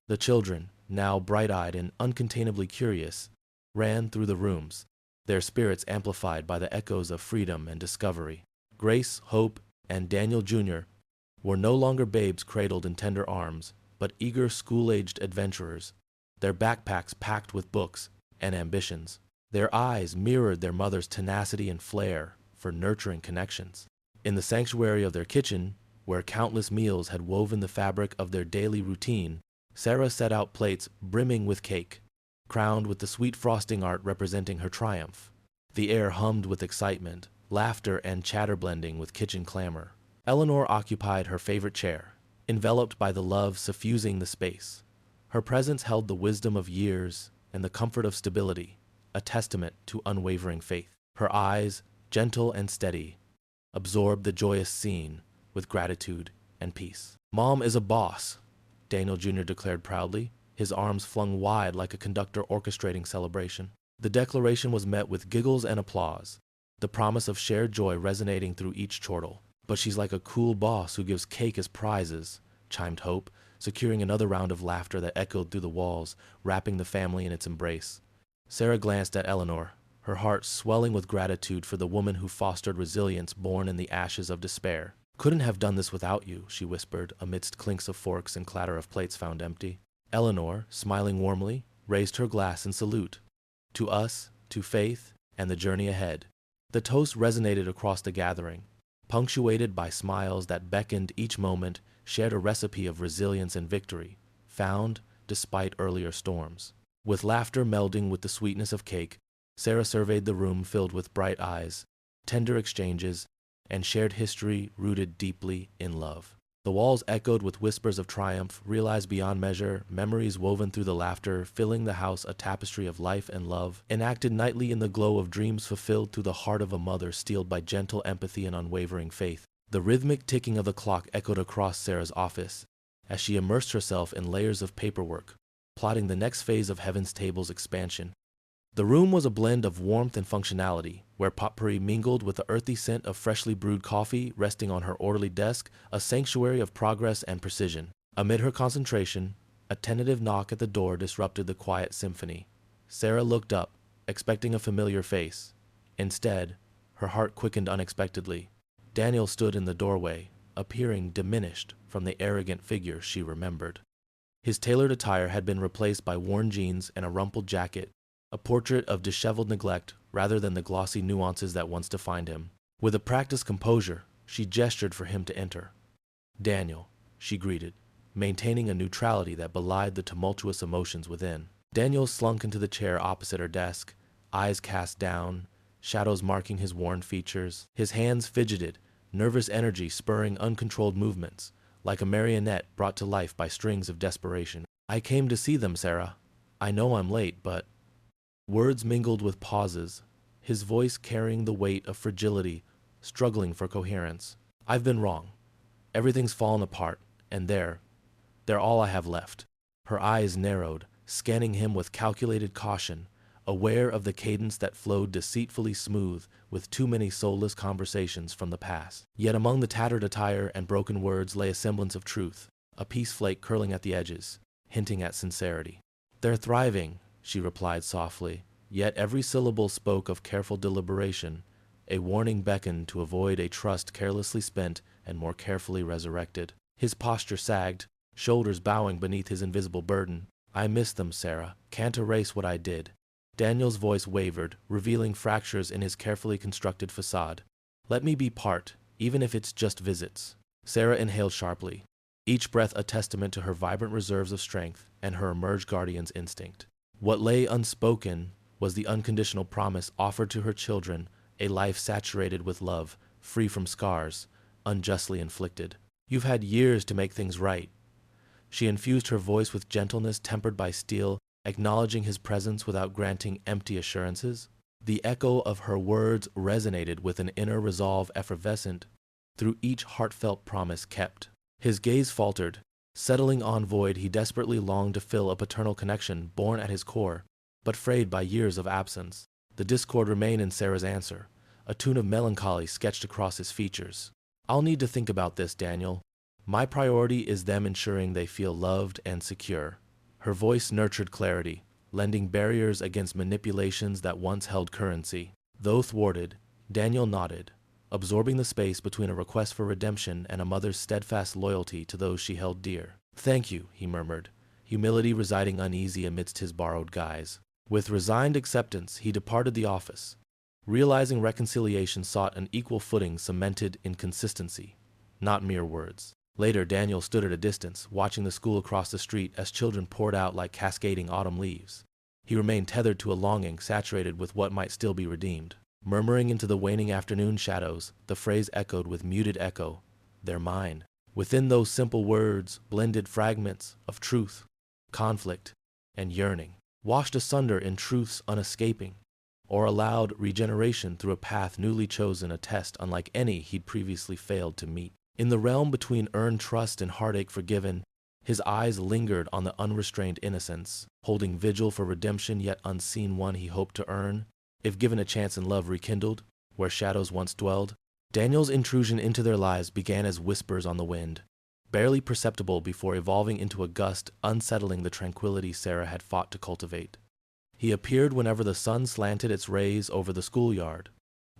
The children, now bright-eyed and uncontainably curious, ran through the rooms, their spirits amplified by the echoes of freedom and discovery. Grace, Hope, and Daniel Jr. were no longer babes cradled in tender arms, but eager school-aged adventurers, their backpacks packed with books and ambitions. Their eyes mirrored their mother's tenacity and flair for nurturing connections. In the sanctuary of their kitchen, where countless meals had woven the fabric of their daily routine, Sarah set out plates brimming with cake, crowned with the sweet frosting art representing her triumph. The air hummed with excitement, laughter and chatter blending with kitchen clamor. Eleanor occupied her favorite chair, enveloped by the love suffusing the space. Her presence held the wisdom of years and the comfort of stability, a testament to unwavering faith. Her eyes, gentle and steady, absorbed the joyous scene with gratitude and peace. "Mom is a boss," Daniel Jr. declared proudly, his arms flung wide like a conductor orchestrating celebration. The declaration was met with giggles and applause, the promise of shared joy resonating through each chortle. "But she's like a cool boss who gives cake as prizes," chimed Hope, securing another round of laughter that echoed through the walls, wrapping the family in its embrace. Sarah glanced at Eleanor, her heart swelling with gratitude for the woman who fostered resilience born in the ashes of despair. "Couldn't have done this without you," she whispered, amidst clinks of forks and clatter of plates found empty. Eleanor, smiling warmly, raised her glass in salute. "To us, to faith, and the journey ahead." The toast resonated across the gathering, punctuated by smiles that beckoned each moment, shared a recipe of resilience and victory, found despite earlier storms. With laughter melding with the sweetness of cake, Sarah surveyed the room filled with bright eyes, tender exchanges, and shared history rooted deeply in love. The walls echoed with whispers of triumph, realized beyond measure, memories woven through the laughter, filling the house a tapestry of life and love, enacted nightly in the glow of dreams fulfilled through the heart of a mother steeled by gentle empathy and unwavering faith. The rhythmic ticking of the clock echoed across Sarah's office as she immersed herself in layers of paperwork, plotting the next phase of Heaven's Table's expansion. The room was a blend of warmth and functionality, where potpourri mingled with the earthy scent of freshly brewed coffee resting on her orderly desk, a sanctuary of progress and precision. Amid her concentration, a tentative knock at the door disrupted the quiet symphony. Sarah looked up, expecting a familiar face. Instead, her heart quickened unexpectedly. Daniel stood in the doorway, appearing diminished from the arrogant figure she remembered. His tailored attire had been replaced by worn jeans and a rumpled jacket, a portrait of disheveled neglect rather than the glossy nuances that once defined him. With a practiced composure, she gestured for him to enter. "Daniel," she greeted, maintaining a neutrality that belied the tumultuous emotions within. Daniel slunk into the chair opposite her desk, eyes cast down, shadows marking his worn features. His hands fidgeted, nervous energy spurring uncontrolled movements, like a marionette brought to life by strings of desperation. I came to see them, Sarah. I know I'm late, but... Words mingled with pauses, his voice carrying the weight of fragility, struggling for coherence. I've been wrong. Everything's fallen apart, and they're all I have left. Her eyes narrowed, scanning him with calculated caution, aware of the cadence that flowed deceitfully smooth with too many soulless conversations from the past. Yet among the tattered attire and broken words lay a semblance of truth, a peace flake curling at the edges, hinting at sincerity. They're thriving, she replied softly, yet every syllable spoke of careful deliberation, a warning beckoned to avoid a trust carelessly spent and more carefully resurrected. His posture sagged, shoulders bowing beneath his invisible burden. I miss them, Sarah. Can't erase what I did. Daniel's voice wavered, revealing fractures in his carefully constructed facade. Let me be part, even if it's just visits. Sarah inhaled sharply, each breath a testament to her vibrant reserves of strength and her emerged guardian's instinct. What lay unspoken was the unconditional promise offered to her children, a life saturated with love, free from scars, unjustly inflicted. You've had years to make things right. She infused her voice with gentleness tempered by steel, acknowledging his presence without granting empty assurances. The echo of her words resonated with an inner resolve effervescent through each heartfelt promise kept. His gaze faltered, settling on void he desperately longed to fill, a paternal connection born at his core, but frayed by years of absence. The discord remained in Sarah's answer, a tune of melancholy sketched across his features. I'll need to think about this, Daniel. My priority is them ensuring they feel loved and secure. Her voice nurtured clarity, lending barriers against manipulations that once held currency. Though thwarted, Daniel nodded, absorbing the space between a request for redemption and a mother's steadfast loyalty to those she held dear. Thank you, he murmured, humility residing uneasy amidst his borrowed guise. With resigned acceptance, he departed the office, realizing reconciliation sought an equal footing cemented in consistency, not mere words. Later, Daniel stood at a distance, watching the school across the street as children poured out like cascading autumn leaves. He remained tethered to a longing saturated with what might still be redeemed. Murmuring into the waning afternoon shadows, the phrase echoed with muted echo, "They're mine." Within those simple words blended fragments of truth, conflict, and yearning, washed asunder in truths unescaping, or allowed regeneration through a path newly chosen, a test unlike any he'd previously failed to meet. In the realm between earned trust and heartache forgiven, his eyes lingered on the unrestrained innocence, holding vigil for redemption yet unseen one he hoped to earn, if given a chance and love rekindled, where shadows once dwelled. Daniel's intrusion into their lives began as whispers on the wind, barely perceptible before evolving into a gust unsettling the tranquility Sarah had fought to cultivate. He appeared whenever the sun slanted its rays over the schoolyard,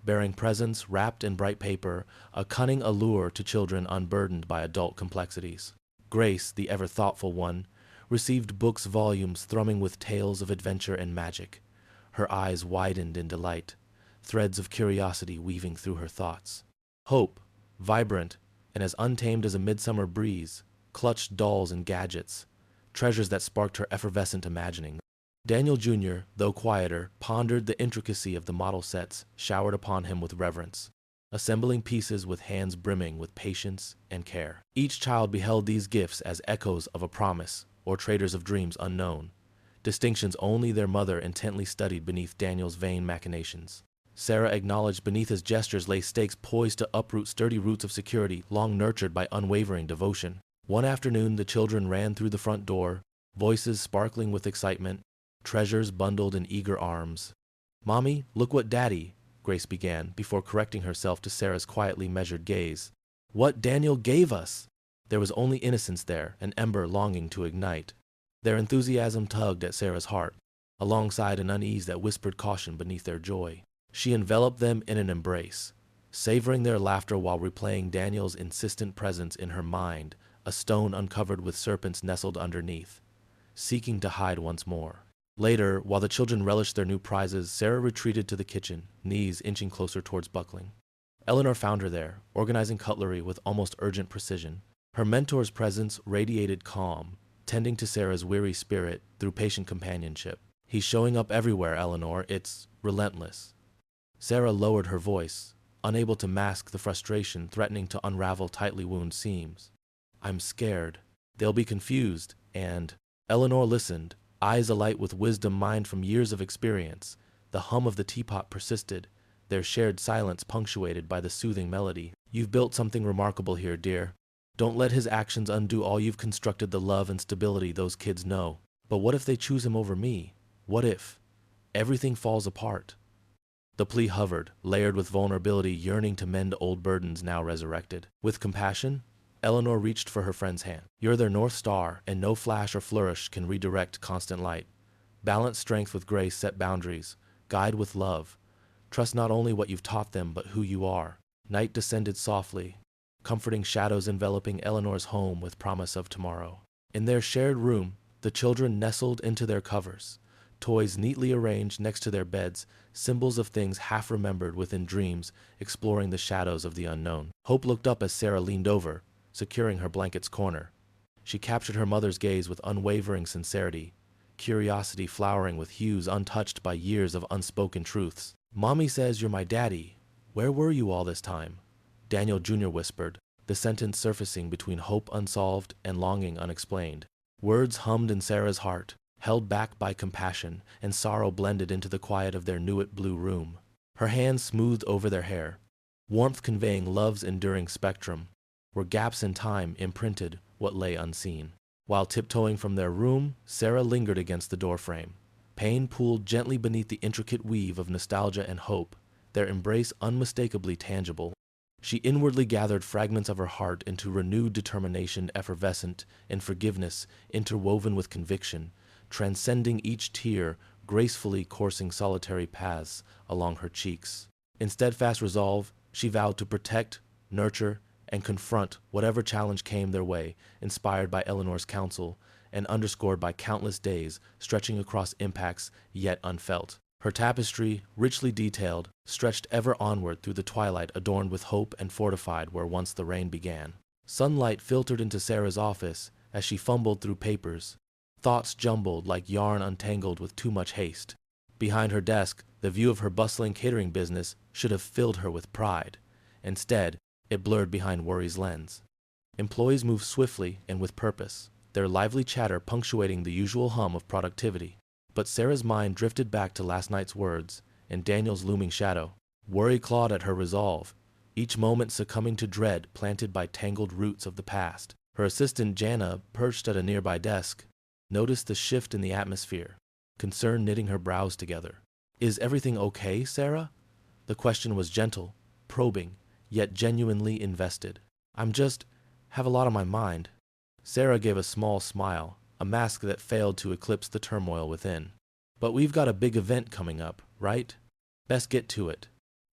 bearing presents wrapped in bright paper, a cunning allure to children unburdened by adult complexities. Grace, the ever-thoughtful one, received books volumes thrumming with tales of adventure and magic. Her eyes widened in delight, threads of curiosity weaving through her thoughts. Hope, vibrant and as untamed as a midsummer breeze, clutched dolls and gadgets, treasures that sparked her effervescent imagining. Daniel Jr., though quieter, pondered the intricacy of the model sets showered upon him with reverence, assembling pieces with hands brimming with patience and care. Each child beheld these gifts as echoes of a promise or traders of dreams unknown, distinctions only their mother intently studied beneath Daniel's vain machinations. Sarah acknowledged beneath his gestures lay stakes poised to uproot sturdy roots of security long nurtured by unwavering devotion. One afternoon, the children ran through the front door, voices sparkling with excitement, treasures bundled in eager arms. "Mommy, look what Daddy," Grace began, before correcting herself to Sarah's quietly measured gaze. "What Daniel gave us!" There was only innocence there, an ember longing to ignite. Their enthusiasm tugged at Sarah's heart, alongside an unease that whispered caution beneath their joy. She enveloped them in an embrace, savoring their laughter while replaying Daniel's insistent presence in her mind, a stone uncovered with serpents nestled underneath, seeking to hide once more. Later, while the children relished their new prizes, Sarah retreated to the kitchen, knees inching closer towards buckling. Eleanor found her there, organizing cutlery with almost urgent precision. Her mentor's presence radiated calm, tending to Sarah's weary spirit through patient companionship. "He's showing up everywhere, Eleanor. It's relentless." Sarah lowered her voice, unable to mask the frustration threatening to unravel tightly wound seams. I'm scared. They'll be confused, and… Eleanor listened, eyes alight with wisdom mined from years of experience. The hum of the teapot persisted, their shared silence punctuated by the soothing melody. You've built something remarkable here, dear. Don't let his actions undo all you've constructed, the love and stability those kids know. But what if they choose him over me? What if everything falls apart? The plea hovered, layered with vulnerability, yearning to mend old burdens now resurrected. With compassion, Eleanor reached for her friend's hand. You're their North Star, and no flash or flourish can redirect constant light. Balance strength with grace, set boundaries, guide with love. Trust not only what you've taught them, but who you are. Night descended softly, comforting shadows enveloping Eleanor's home with promise of tomorrow. In their shared room, the children nestled into their covers, toys neatly arranged next to their beds, symbols of things half remembered within dreams, exploring the shadows of the unknown. Hope looked up as Sarah leaned over, securing her blanket's corner. She captured her mother's gaze with unwavering sincerity, curiosity flowering with hues untouched by years of unspoken truths. Mommy says you're my daddy. Where were you all this time? Daniel Jr. whispered, the sentence surfacing between hope unsolved and longing unexplained. Words hummed in Sarah's heart, held back by compassion, and sorrow blended into the quiet of their Newitt blue room. Her hands smoothed over their hair, warmth conveying love's enduring spectrum, where gaps in time imprinted what lay unseen. While tiptoeing from their room, Sarah lingered against the doorframe. Pain pooled gently beneath the intricate weave of nostalgia and hope, their embrace unmistakably tangible. She inwardly gathered fragments of her heart into renewed determination, effervescent in forgiveness, interwoven with conviction, transcending each tear, gracefully coursing solitary paths along her cheeks. In steadfast resolve, she vowed to protect, nurture, and confront whatever challenge came their way, inspired by Eleanor's counsel and underscored by countless days stretching across impacts yet unfelt. Her tapestry, richly detailed, stretched ever onward through the twilight, adorned with hope and fortified where once the rain began. Sunlight filtered into Sarah's office as she fumbled through papers, thoughts jumbled like yarn untangled with too much haste. Behind her desk, the view of her bustling catering business should have filled her with pride. Instead, it blurred behind worry's lens. Employees moved swiftly and with purpose, their lively chatter punctuating the usual hum of productivity. But Sarah's mind drifted back to last night's words and Daniel's looming shadow. Worry clawed at her resolve, each moment succumbing to dread planted by tangled roots of the past. Her assistant Jana, perched at a nearby desk, noticed the shift in the atmosphere, concern knitting her brows together. Is everything okay, Sarah? The question was gentle, probing, yet genuinely invested. I'm just… have a lot on my mind. Sarah gave a small smile, a mask that failed to eclipse the turmoil within. But we've got a big event coming up, right? Best get to it.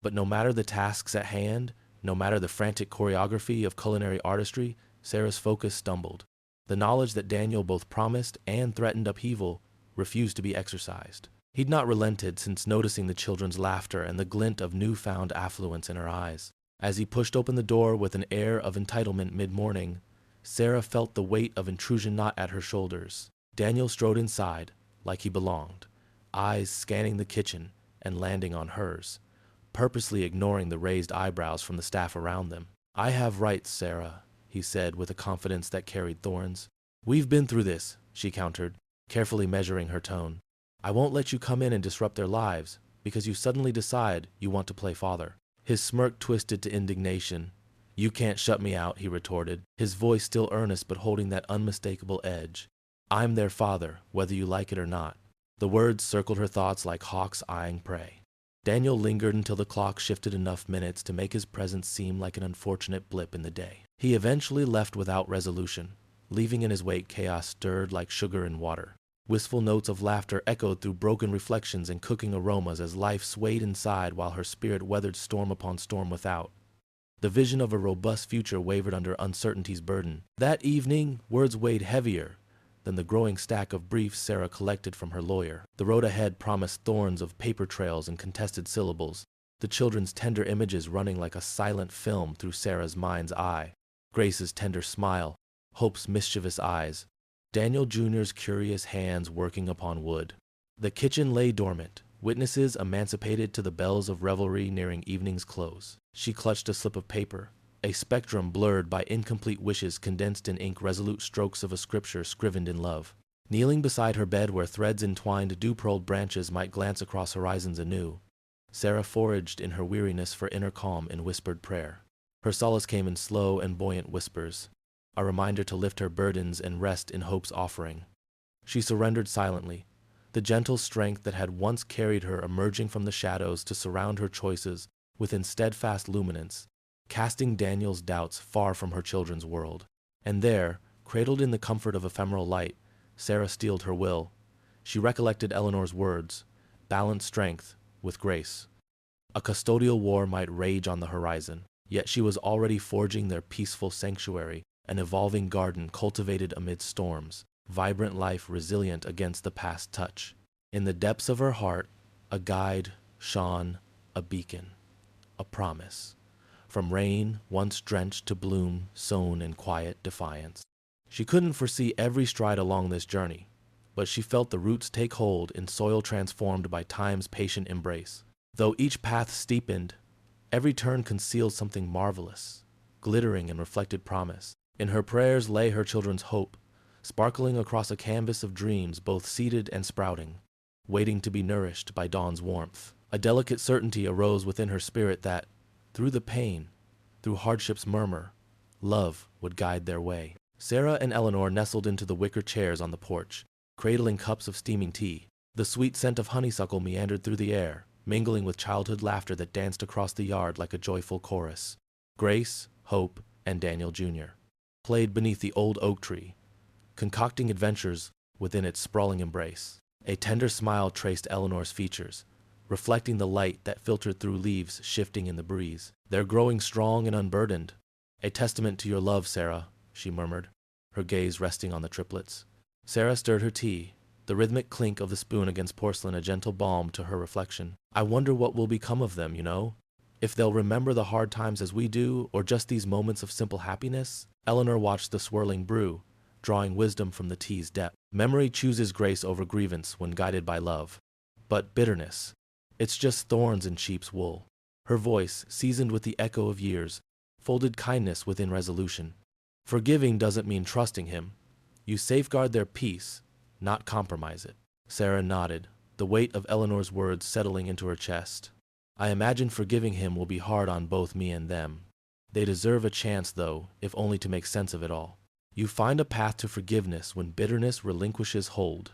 But no matter the tasks at hand, no matter the frantic choreography of culinary artistry, Sarah's focus stumbled. The knowledge that Daniel both promised and threatened upheaval refused to be exercised. He'd not relented since noticing the children's laughter and the glint of newfound affluence in her eyes. As he pushed open the door with an air of entitlement mid-morning, Sarah felt the weight of intrusion not at her shoulders. Daniel strode inside, like he belonged, eyes scanning the kitchen and landing on hers, purposely ignoring the raised eyebrows from the staff around them. I have rights, Sarah, he said with a confidence that carried thorns. We've been through this, she countered, carefully measuring her tone. I won't let you come in and disrupt their lives, because you suddenly decide you want to play father. His smirk twisted to indignation. You can't shut me out, he retorted, his voice still earnest but holding that unmistakable edge. I'm their father, whether you like it or not. The words circled her thoughts like hawks eyeing prey. Daniel lingered until the clock shifted enough minutes to make his presence seem like an unfortunate blip in the day. He eventually left without resolution, leaving in his wake chaos stirred like sugar in water. Wistful notes of laughter echoed through broken reflections and cooking aromas as life swayed inside while her spirit weathered storm upon storm without. The vision of a robust future wavered under uncertainty's burden. That evening, words weighed heavier than the growing stack of briefs Sarah collected from her lawyer. The road ahead promised thorns of paper trails and contested syllables, the children's tender images running like a silent film through Sarah's mind's eye. Grace's tender smile, Hope's mischievous eyes, Daniel Jr.'s curious hands working upon wood. The kitchen lay dormant, witnesses emancipated to the bells of revelry nearing evening's close. She clutched a slip of paper, a spectrum blurred by incomplete wishes condensed in ink, resolute strokes of a scripture scrivened in love. Kneeling beside her bed where threads entwined dew-pearled branches might glance across horizons anew, Sarah foraged in her weariness for inner calm in whispered prayer. Her solace came in slow and buoyant whispers, a reminder to lift her burdens and rest in hope's offering. She surrendered silently, the gentle strength that had once carried her emerging from the shadows to surround her choices within steadfast luminance, casting Daniel's doubts far from her children's world. And there, cradled in the comfort of ephemeral light, Sarah steeled her will. She recollected Eleanor's words, balanced strength with grace. A custodial war might rage on the horizon, yet she was already forging their peaceful sanctuary, an evolving garden cultivated amid storms, vibrant life resilient against the past touch. In the depths of her heart, a guide shone, a beacon, a promise. From rain once drenched to bloom sown in quiet defiance. She couldn't foresee every stride along this journey, but she felt the roots take hold in soil transformed by time's patient embrace. Though each path steepened, every turn concealed something marvelous, glittering in reflected promise. In her prayers lay her children's hope, sparkling across a canvas of dreams both seeded and sprouting, waiting to be nourished by dawn's warmth. A delicate certainty arose within her spirit that, through the pain, through hardship's murmur, love would guide their way. Sarah and Eleanor nestled into the wicker chairs on the porch, cradling cups of steaming tea. The sweet scent of honeysuckle meandered through the air, mingling with childhood laughter that danced across the yard like a joyful chorus. Grace, Hope, and Daniel Jr. played beneath the old oak tree, concocting adventures within its sprawling embrace. A tender smile traced Eleanor's features, reflecting the light that filtered through leaves shifting in the breeze. "They're growing strong and unburdened. A testament to your love, Sarah," she murmured, her gaze resting on the triplets. Sarah stirred her tea, the rhythmic clink of the spoon against porcelain a gentle balm to her reflection. "I wonder what will become of them, if they'll remember the hard times as we do, or just these moments of simple happiness." Eleanor watched the swirling brew, drawing wisdom from the tea's depth. Memory chooses grace over grievance when guided by love. But bitterness, it's just thorns in sheep's wool. Her voice, seasoned with the echo of years, folded kindness within resolution. Forgiving doesn't mean trusting him. You safeguard their peace, not compromise it. Sarah nodded, the weight of Eleanor's words settling into her chest. "I imagine forgiving him will be hard on both me and them. They deserve a chance, though, if only to make sense of it all. You find a path to forgiveness when bitterness relinquishes hold."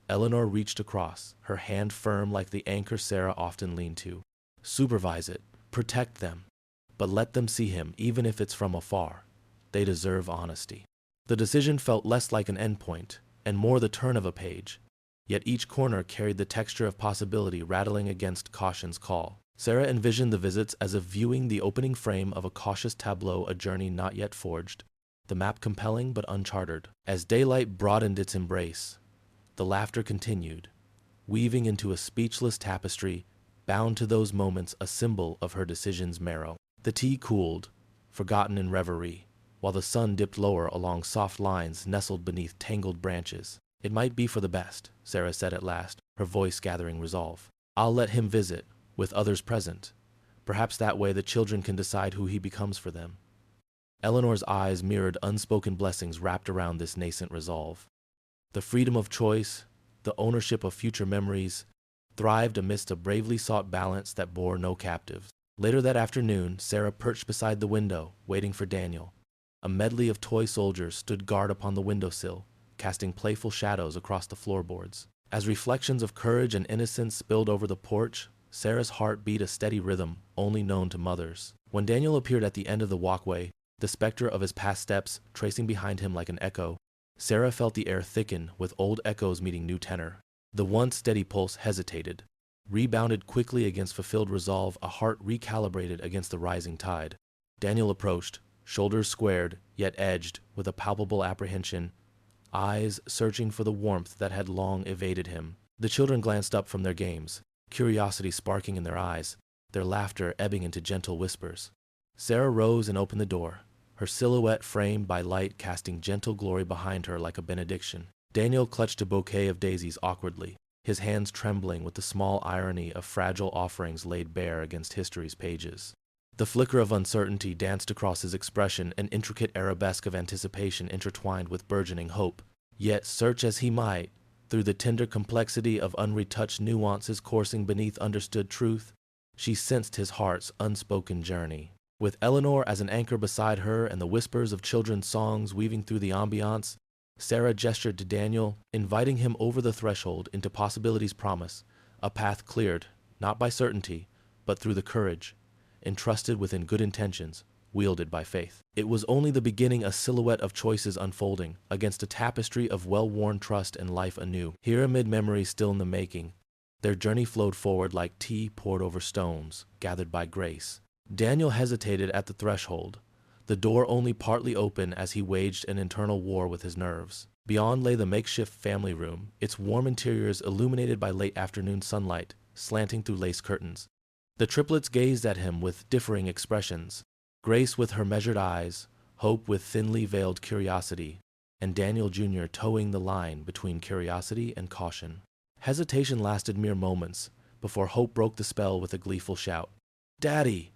Eleanor reached across, her hand firm like the anchor Sarah often leaned to. "Supervise it, protect them, but let them see him, even if it's from afar. They deserve honesty." The decision felt less like an endpoint, and more the turn of a page, yet each corner carried the texture of possibility rattling against caution's call. Sarah envisioned the visits as if viewing the opening frame of a cautious tableau, a journey not yet forged, the map compelling but uncharted. As daylight broadened its embrace, the laughter continued, weaving into a speechless tapestry, bound to those moments a symbol of her decision's marrow. The tea cooled, forgotten in reverie, while the sun dipped lower along soft lines nestled beneath tangled branches. "It might be for the best," Sarah said at last, her voice gathering resolve. "I'll let him visit, with others present. Perhaps that way the children can decide who he becomes for them." Eleanor's eyes mirrored unspoken blessings wrapped around this nascent resolve. The freedom of choice, the ownership of future memories, thrived amidst a bravely sought balance that bore no captives. Later that afternoon, Sarah perched beside the window, waiting for Daniel. A medley of toy soldiers stood guard upon the windowsill, casting playful shadows across the floorboards. As reflections of courage and innocence spilled over the porch, Sarah's heart beat a steady rhythm only known to mothers. When Daniel appeared at the end of the walkway, the specter of his past steps tracing behind him like an echo, Sarah felt the air thicken with old echoes meeting new tenor. The once steady pulse hesitated, rebounded quickly against fulfilled resolve, a heart recalibrated against the rising tide. Daniel approached, shoulders squared, yet edged with a palpable apprehension, eyes searching for the warmth that had long evaded him. The children glanced up from their games, curiosity sparking in their eyes, their laughter ebbing into gentle whispers. Sarah rose and opened the door, her silhouette framed by light casting gentle glory behind her like a benediction. Daniel clutched a bouquet of daisies awkwardly, his hands trembling with the small irony of fragile offerings laid bare against history's pages. The flicker of uncertainty danced across his expression, an intricate arabesque of anticipation intertwined with burgeoning hope. Yet, search as he might, through the tender complexity of unretouched nuances coursing beneath understood truth, she sensed his heart's unspoken journey. With Eleanor as an anchor beside her and the whispers of children's songs weaving through the ambiance, Sarah gestured to Daniel, inviting him over the threshold into possibility's promise, a path cleared, not by certainty, but through the courage, entrusted within good intentions, wielded by faith. It was only the beginning, a silhouette of choices unfolding, against a tapestry of well-worn trust and life anew. Here amid memories still in the making, their journey flowed forward like tea poured over stones, gathered by grace. Daniel hesitated at the threshold, the door only partly open as he waged an internal war with his nerves. Beyond lay the makeshift family room, its warm interiors illuminated by late afternoon sunlight, slanting through lace curtains. The triplets gazed at him with differing expressions, Grace with her measured eyes, Hope with thinly veiled curiosity, and Daniel Jr. towing the line between curiosity and caution. Hesitation lasted mere moments, before Hope broke the spell with a gleeful shout. "Daddy!"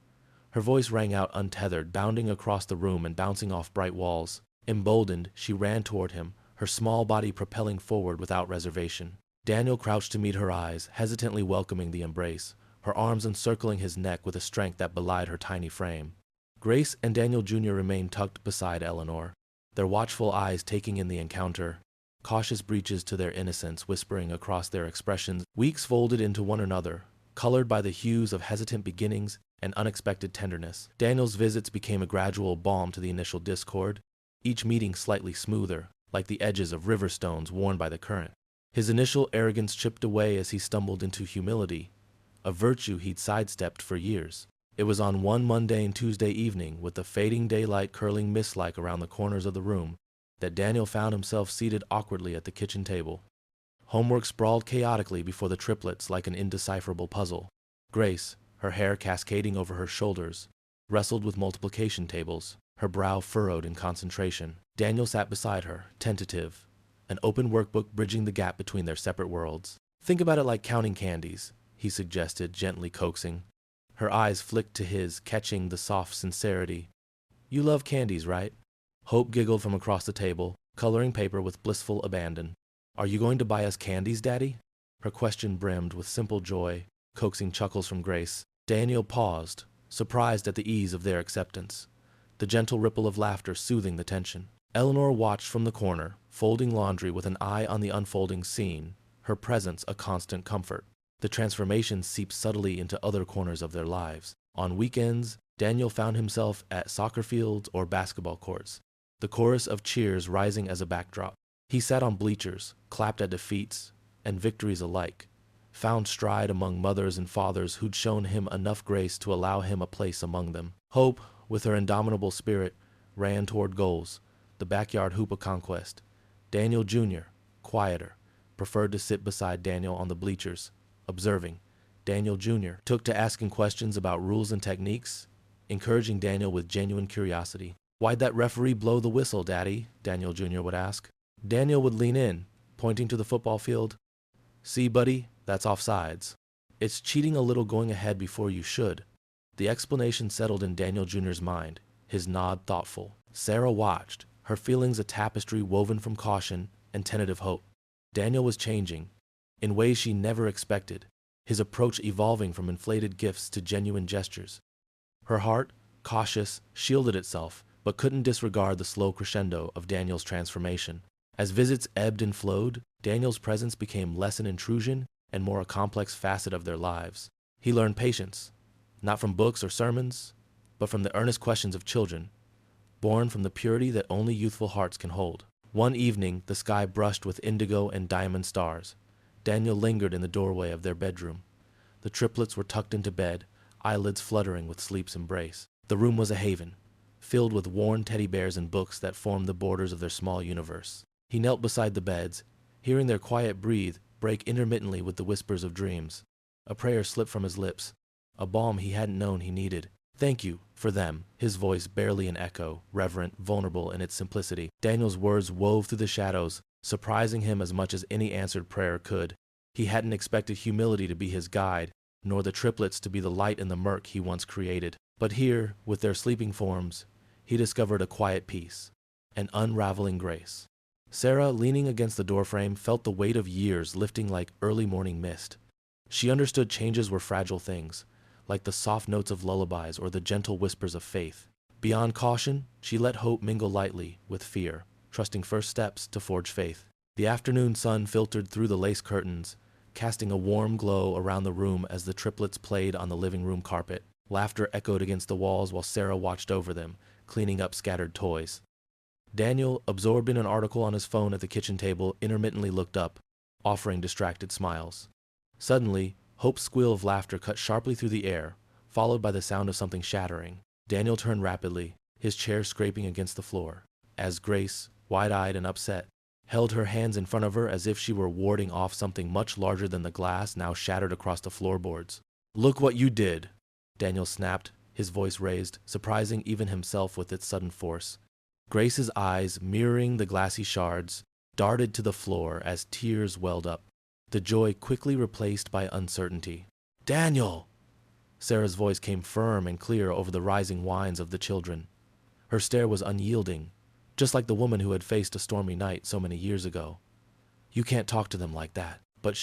Her voice rang out untethered, bounding across the room and bouncing off bright walls. Emboldened, she ran toward him, her small body propelling forward without reservation. Daniel crouched to meet her eyes, hesitantly welcoming the embrace, her arms encircling his neck with a strength that belied her tiny frame. Grace and Daniel Jr. remained tucked beside Eleanor, their watchful eyes taking in the encounter, cautious breaches to their innocence whispering across their expressions, weeks folded into one another, colored by the hues of hesitant beginnings and unexpected tenderness. Daniel's visits became a gradual balm to the initial discord, each meeting slightly smoother, like the edges of river stones worn by the current. His initial arrogance chipped away as he stumbled into humility, a virtue he'd sidestepped for years. It was on one mundane Tuesday evening, with the fading daylight curling mist-like around the corners of the room, that Daniel found himself seated awkwardly at the kitchen table. Homework sprawled chaotically before the triplets like an indecipherable puzzle. Grace, her hair cascading over her shoulders, wrestled with multiplication tables, her brow furrowed in concentration. Daniel sat beside her, tentative, an open workbook bridging the gap between their separate worlds. "Think about it like counting candies," he suggested, gently coaxing. Her eyes flicked to his, catching the soft sincerity. "You love candies, right?" Hope giggled from across the table, coloring paper with blissful abandon. "Are you going to buy us candies, Daddy?" Her question brimmed with simple joy, coaxing chuckles from Grace. Daniel paused, surprised at the ease of their acceptance, the gentle ripple of laughter soothing the tension. Eleanor watched from the corner, folding laundry with an eye on the unfolding scene, her presence a constant comfort. The transformation seeped subtly into other corners of their lives. On weekends, Daniel found himself at soccer fields or basketball courts, the chorus of cheers rising as a backdrop. He sat on bleachers, clapped at defeats and victories alike, found stride among mothers and fathers who'd shown him enough grace to allow him a place among them. Hope, with her indomitable spirit, ran toward goals, the backyard hoop a conquest. Daniel Jr., quieter, preferred to sit beside Daniel on the bleachers, observing. Daniel Jr. took to asking questions about rules and techniques, encouraging Daniel with genuine curiosity. "Why'd that referee blow the whistle, Daddy?" Daniel Jr. would ask. Daniel would lean in, pointing to the football field. "See, buddy, that's offsides. It's cheating a little going ahead before you should." The explanation settled in Daniel Jr.'s mind, his nod thoughtful. Sarah watched, her feelings a tapestry woven from caution and tentative hope. Daniel was changing, in ways she never expected, his approach evolving from inflated gifts to genuine gestures. Her heart, cautious, shielded itself, but couldn't disregard the slow crescendo of Daniel's transformation. As visits ebbed and flowed, Daniel's presence became less an intrusion and more a complex facet of their lives. He learned patience, not from books or sermons, but from the earnest questions of children, born from the purity that only youthful hearts can hold. One evening, the sky brushed with indigo and diamond stars. Daniel lingered in the doorway of their bedroom. The triplets were tucked into bed, eyelids fluttering with sleep's embrace. The room was a haven, filled with worn teddy bears and books that formed the borders of their small universe. He knelt beside the beds, hearing their quiet breathe break intermittently with the whispers of dreams. A prayer slipped from his lips, a balm he hadn't known he needed. "Thank you for them," his voice barely an echo, reverent, vulnerable in its simplicity. Daniel's words wove through the shadows, surprising him as much as any answered prayer could. He hadn't expected humility to be his guide, nor the triplets to be the light in the murk he once created. But here, with their sleeping forms, he discovered a quiet peace, an unraveling grace. Sarah, leaning against the doorframe, felt the weight of years lifting like early morning mist. She understood changes were fragile things, like the soft notes of lullabies or the gentle whispers of faith. Beyond caution, she let hope mingle lightly with fear, trusting first steps to forge faith. The afternoon sun filtered through the lace curtains, casting a warm glow around the room as the triplets played on the living room carpet. Laughter echoed against the walls while Sarah watched over them, cleaning up scattered toys. Daniel, absorbed in an article on his phone at the kitchen table, intermittently looked up, offering distracted smiles. Suddenly, Hope's squeal of laughter cut sharply through the air, followed by the sound of something shattering. Daniel turned rapidly, his chair scraping against the floor, as Grace, wide-eyed and upset, held her hands in front of her as if she were warding off something much larger than the glass now shattered across the floorboards. "Look what you did!" Daniel snapped, his voice raised, surprising even himself with its sudden force. Grace's eyes, mirroring the glassy shards, darted to the floor as tears welled up, the joy quickly replaced by uncertainty. "Daniel!" Sarah's voice came firm and clear over the rising whines of the children. Her stare was unyielding, just like the woman who had faced a stormy night so many years ago. "You can't talk to them like that." "But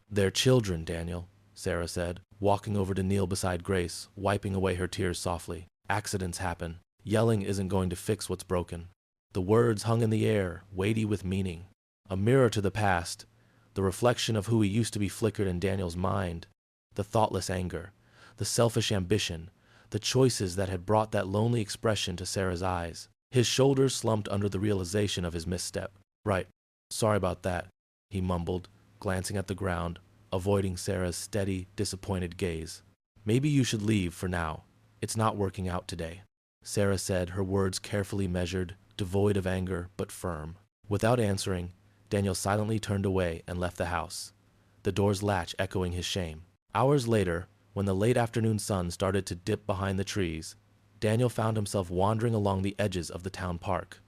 they're children, Daniel," Sarah said, walking over to kneel beside Grace, wiping away her tears softly. "Accidents happen. Yelling isn't going to fix what's broken." The words hung in the air, weighty with meaning. A mirror to the past, the reflection of who he used to be flickered in Daniel's mind, the thoughtless anger, the selfish ambition, the choices that had brought that lonely expression to Sarah's eyes. His shoulders slumped under the realization of his misstep. "Right. Sorry about that," he mumbled, glancing at the ground, avoiding Sarah's steady, disappointed gaze. "Maybe you should leave for now. It's not working out today," Sarah said, her words carefully measured, devoid of anger, but firm. Without answering, Daniel silently turned away and left the house, the door's latch echoing his shame. Hours later, when the late afternoon sun started to dip behind the trees, Daniel found himself wandering along the edges of the town park.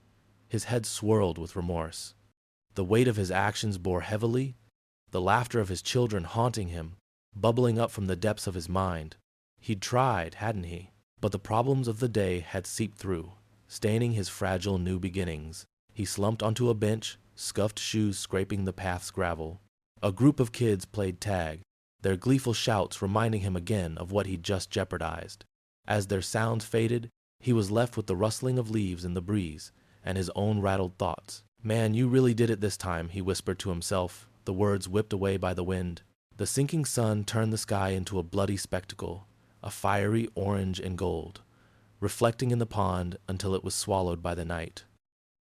His head swirled with remorse. The weight of his actions bore heavily, the laughter of his children haunting him, bubbling up from the depths of his mind. He'd tried, hadn't he? But the problems of the day had seeped through, staining his fragile new beginnings. He slumped onto a bench, scuffed shoes scraping the path's gravel. A group of kids played tag, their gleeful shouts reminding him again of what he'd just jeopardized. As their sounds faded, he was left with the rustling of leaves in the breeze and his own rattled thoughts. "Man, you really did it this time," he whispered to himself, the words whipped away by the wind. The sinking sun turned the sky into a bloody spectacle, a fiery orange and gold, reflecting in the pond until it was swallowed by the night.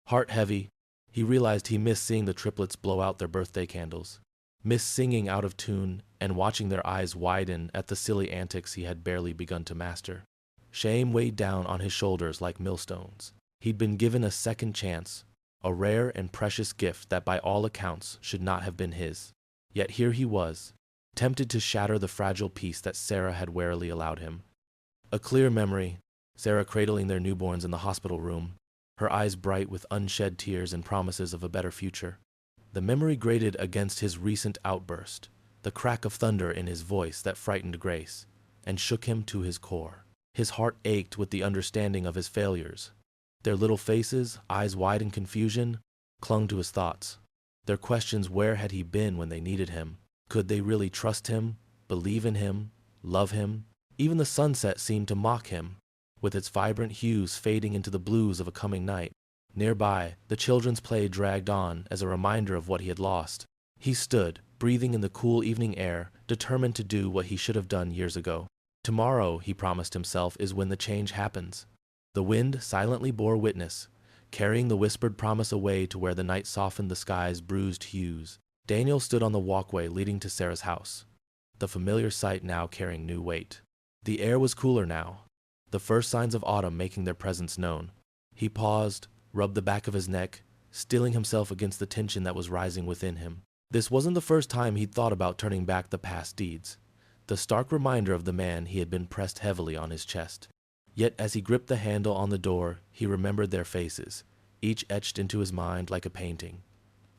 Heart heavy, he realized he missed seeing the triplets blow out their birthday candles, missed singing out of tune and watching their eyes widen at the silly antics he had barely begun to master. Shame weighed down on his shoulders like millstones. He'd been given a second chance, a rare and precious gift that by all accounts should not have been his. Yet here he was, tempted to shatter the fragile peace that Sarah had warily allowed him. A clear memory, Sarah cradling their newborns in the hospital room, her eyes bright with unshed tears and promises of a better future. The memory grated against his recent outburst, the crack of thunder in his voice that frightened Grace, and shook him to his core. His heart ached with the understanding of his failures. Their little faces, eyes wide in confusion, clung to his thoughts. Their questions: where had he been when they needed him? Could they really trust him, believe in him, love him? Even the sunset seemed to mock him, with its vibrant hues fading into the blues of a coming night. Nearby, the children's play dragged on as a reminder of what he had lost. He stood, breathing in the cool evening air, determined to do what he should have done years ago. Tomorrow, he promised himself, is when the change happens. The wind silently bore witness, carrying the whispered promise away to where the night softened the sky's bruised hues. Daniel stood on the walkway leading to Sarah's house, the familiar sight now carrying new weight. The air was cooler now, the first signs of autumn making their presence known. He paused, rubbed the back of his neck, steeling himself against the tension that was rising within him. This wasn't the first time he'd thought about turning back the past deeds, the stark reminder of the man he had been pressed heavily on his chest. Yet as he gripped the handle on the door, he remembered their faces, each etched into his mind like a painting.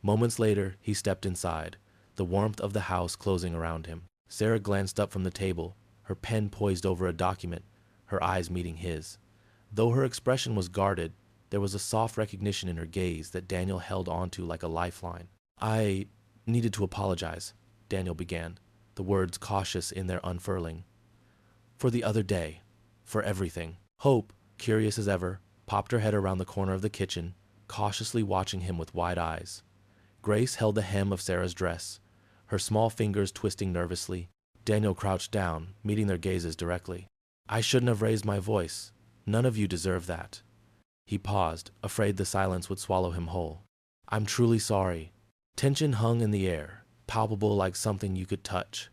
Moments later, he stepped inside, the warmth of the house closing around him. Sarah glanced up from the table, her pen poised over a document, her eyes meeting his. Though her expression was guarded, there was a soft recognition in her gaze that Daniel held onto like a lifeline. "I needed to apologize," Daniel began, the words cautious in their unfurling. "For the other day. For everything." Hope, curious as ever, popped her head around the corner of the kitchen, cautiously watching him with wide eyes. Grace held the hem of Sarah's dress, her small fingers twisting nervously. Daniel crouched down, meeting their gazes directly. "I shouldn't have raised my voice. None of you deserve that." He paused, afraid the silence would swallow him whole. "I'm truly sorry." Tension hung in the air, palpable like something you could touch.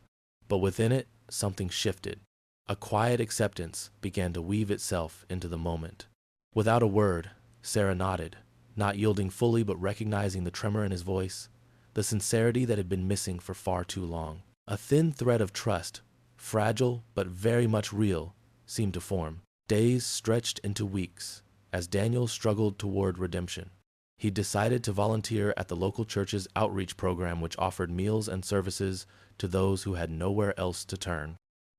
But within it, something shifted. A quiet acceptance began to weave itself into the moment. Without a word, Sarah nodded, not yielding fully but recognizing the tremor in his voice, the sincerity that had been missing for far too long. A thin thread of trust, fragile but very much real, seemed to form. Days stretched into weeks as Daniel struggled toward redemption. He decided to volunteer at the local church's outreach program, which offered meals and services to those who had nowhere else to turn.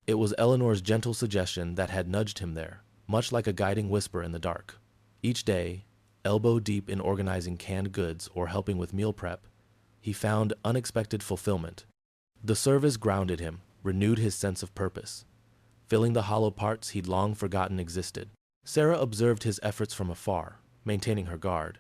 It was Eleanor's gentle suggestion that had nudged him there, much like a guiding whisper in the dark. Each day, elbow deep in organizing canned goods or helping with meal prep, he found unexpected fulfillment. The service grounded him, renewed his sense of purpose, filling the hollow parts he'd long forgotten existed. Sarah observed his efforts from afar, maintaining her guard.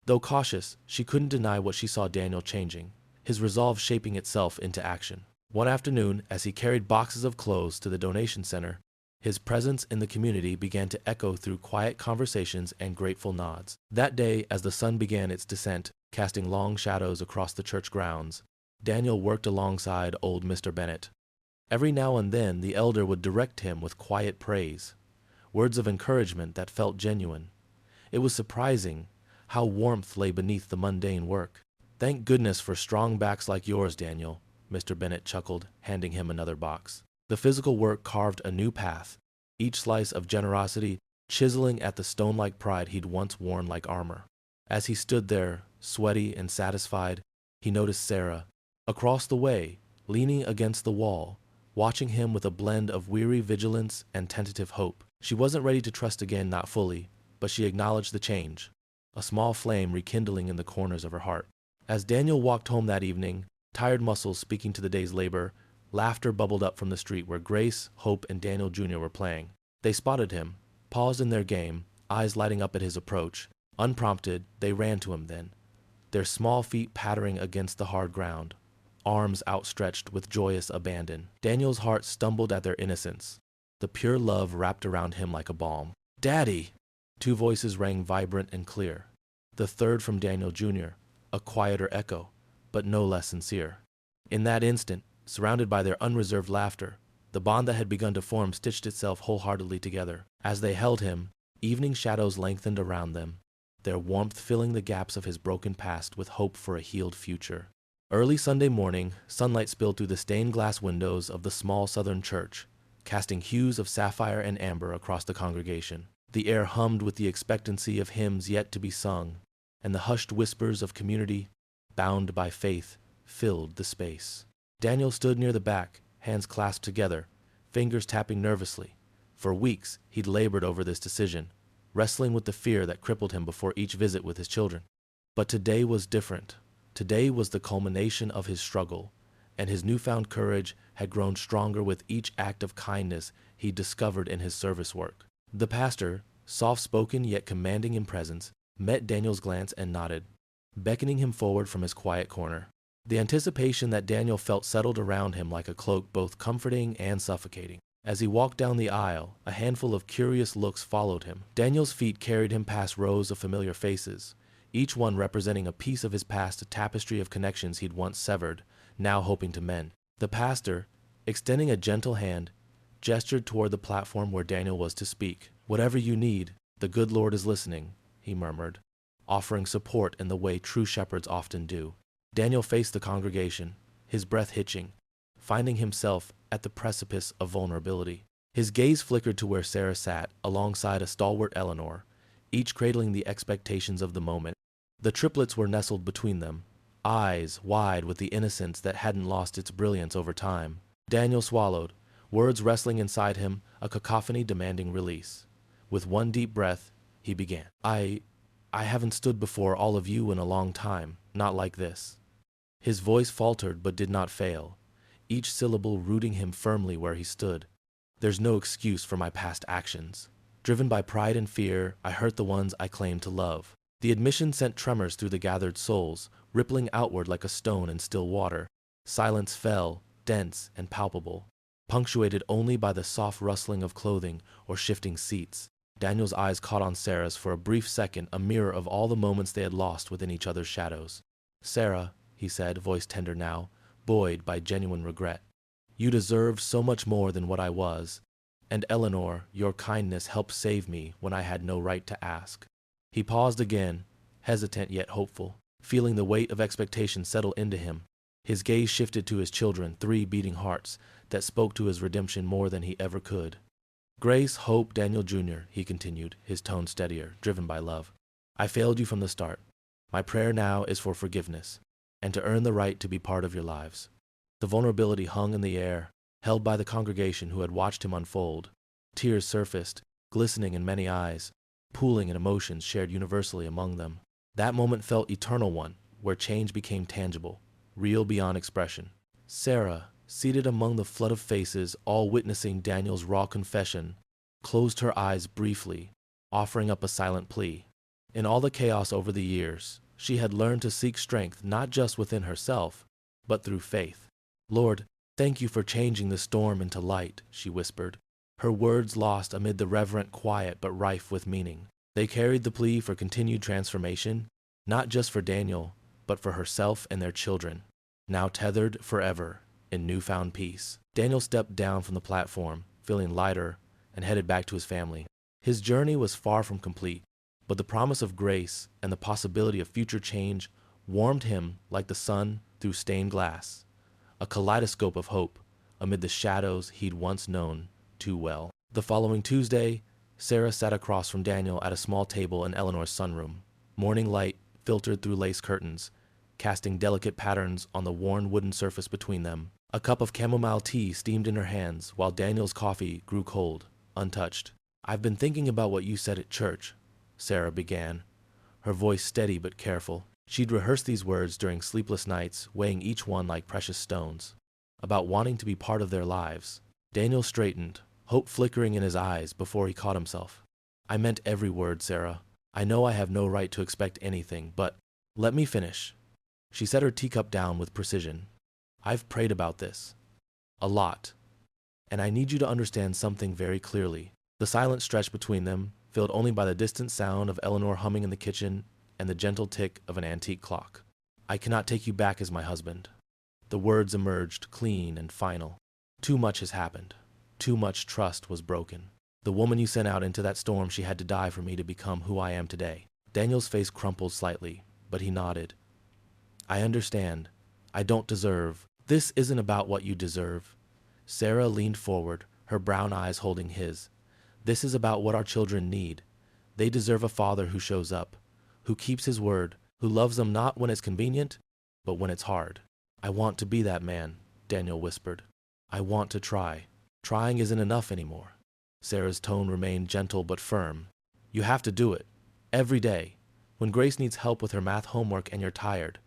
Though cautious, she couldn't deny what she saw Daniel changing, his resolve shaping itself into action. One afternoon, as he carried boxes of clothes to the donation center, his presence in the community began to echo through quiet conversations and grateful nods. That day, as the sun began its descent, casting long shadows across the church grounds, Daniel worked alongside old Mr. Bennett. Every now and then, the elder would direct him with quiet praise, words of encouragement that felt genuine. It was surprising how warmth lay beneath the mundane work. "Thank goodness for strong backs like yours, Daniel," Mr. Bennett chuckled, handing him another box. The physical work carved a new path, each slice of generosity chiseling at the stone-like pride he'd once worn like armor. As he stood there, sweaty and satisfied, he noticed Sarah, across the way, leaning against the wall, watching him with a blend of weary vigilance and tentative hope. She wasn't ready to trust again, not fully, but she acknowledged the change, a small flame rekindling in the corners of her heart. As Daniel walked home that evening, tired muscles speaking to the day's labor, laughter bubbled up from the street where Grace, Hope, and Daniel Jr. were playing. They spotted him, paused in their game, eyes lighting up at his approach. Unprompted, they ran to him then, their small feet pattering against the hard ground, arms outstretched with joyous abandon. Daniel's heart stumbled at their innocence, the pure love wrapped around him like a balm. "Daddy!" Two voices rang vibrant and clear, the third from Daniel Jr., a quieter echo, but no less sincere. In that instant, surrounded by their unreserved laughter, the bond that had begun to form stitched itself wholeheartedly together. As they held him, evening shadows lengthened around them, their warmth filling the gaps of his broken past with hope for a healed future. Early Sunday morning, sunlight spilled through the stained glass windows of the small southern church, casting hues of sapphire and amber across the congregation. The air hummed with the expectancy of hymns yet to be sung, and the hushed whispers of community, bound by faith, filled the space. Daniel stood near the back, hands clasped together, fingers tapping nervously. For weeks, he'd labored over this decision, wrestling with the fear that crippled him before each visit with his children. But today was different. Today was the culmination of his struggle, and his newfound courage had grown stronger with each act of kindness he discovered in his service work. The pastor, soft-spoken yet commanding in presence, met Daniel's glance and nodded, beckoning him forward from his quiet corner. The anticipation that Daniel felt settled around him like a cloak, both comforting and suffocating. As he walked down the aisle, a handful of curious looks followed him. Daniel's feet carried him past rows of familiar faces, each one representing a piece of his past, a tapestry of connections he'd once severed, now hoping to mend. The pastor, extending a gentle hand, gestured toward the platform where Daniel was to speak. "Whatever you need, the good Lord is listening," he murmured, offering support in the way true shepherds often do. Daniel faced the congregation, his breath hitching, finding himself at the precipice of vulnerability. His gaze flickered to where Sarah sat, alongside a stalwart Eleanor, each cradling the expectations of the moment. The triplets were nestled between them, eyes wide with the innocence that hadn't lost its brilliance over time. Daniel swallowed, words wrestling inside him, a cacophony demanding release. With one deep breath, he began. I haven't stood before all of you in a long time, not like this. His voice faltered but did not fail, each syllable rooting him firmly where he stood. There's no excuse for my past actions. Driven by pride and fear, I hurt the ones I claimed to love. The admission sent tremors through the gathered souls, rippling outward like a stone in still water. Silence fell, dense and palpable, punctuated only by the soft rustling of clothing or shifting seats. Daniel's eyes caught on Sarah's for a brief second, a mirror of all the moments they had lost within each other's shadows. "Sarah," he said, voice tender now, buoyed by genuine regret. "You deserved so much more than what I was. And Eleanor, your kindness helped save me when I had no right to ask." He paused again, hesitant yet hopeful, feeling the weight of expectation settle into him. His gaze shifted to his children, 3 beating hearts that spoke to his redemption more than he ever could. "Grace, Hope, Daniel Jr.," he continued, his tone steadier, driven by love. "I failed you from the start. My prayer now is for forgiveness, and to earn the right to be part of your lives." The vulnerability hung in the air, held by the congregation who had watched him unfold. Tears surfaced, glistening in many eyes, pooling in emotions shared universally among them. That moment felt eternal one, where change became tangible, real beyond expression. Sarah, seated among the flood of faces, all witnessing Daniel's raw confession, closed her eyes briefly, offering up a silent plea. In all the chaos over the years, she had learned to seek strength not just within herself, but through faith. "Lord, thank you for changing the storm into light," she whispered, her words lost amid the reverent quiet but rife with meaning. They carried the plea for continued transformation, not just for Daniel, but for herself and their children, now tethered forever in newfound peace. Daniel stepped down from the platform, feeling lighter, and headed back to his family. His journey was far from complete, but the promise of grace and the possibility of future change warmed him like the sun through stained glass, a kaleidoscope of hope amid the shadows he'd once known too well. The following Tuesday, Sarah sat across from Daniel at a small table in Eleanor's sunroom. Morning light filtered through lace curtains, casting delicate patterns on the worn wooden surface between them. A cup of chamomile tea steamed in her hands, while Daniel's coffee grew cold, untouched. "I've been thinking about what you said at church," Sarah began, her voice steady but careful. She'd rehearsed these words during sleepless nights, weighing each one like precious stones, about wanting to be part of their lives. Daniel straightened, hope flickering in his eyes before he caught himself. "I meant every word, Sarah. I know I have no right to expect anything, but let me finish." She set her teacup down with precision. "I've prayed about this. A lot. And I need you to understand something very clearly." The silence stretched between them, filled only by the distant sound of Eleanor humming in the kitchen and the gentle tick of an antique clock. "I cannot take you back as my husband." The words emerged, clean and final. "Too much has happened. Too much trust was broken. The woman you sent out into that storm, she had to die for me to become who I am today." Daniel's face crumpled slightly, but he nodded. "I understand. I don't deserve." "This isn't about what you deserve." Sarah leaned forward, her brown eyes holding his. "This is about what our children need. They deserve a father who shows up, who keeps his word, who loves them not when it's convenient, but when it's hard." "I want to be that man," Daniel whispered. "I want to try." "Trying isn't enough anymore." Sarah's tone remained gentle but firm. "You have to do it. Every day. When Grace needs help with her math homework and you're tired.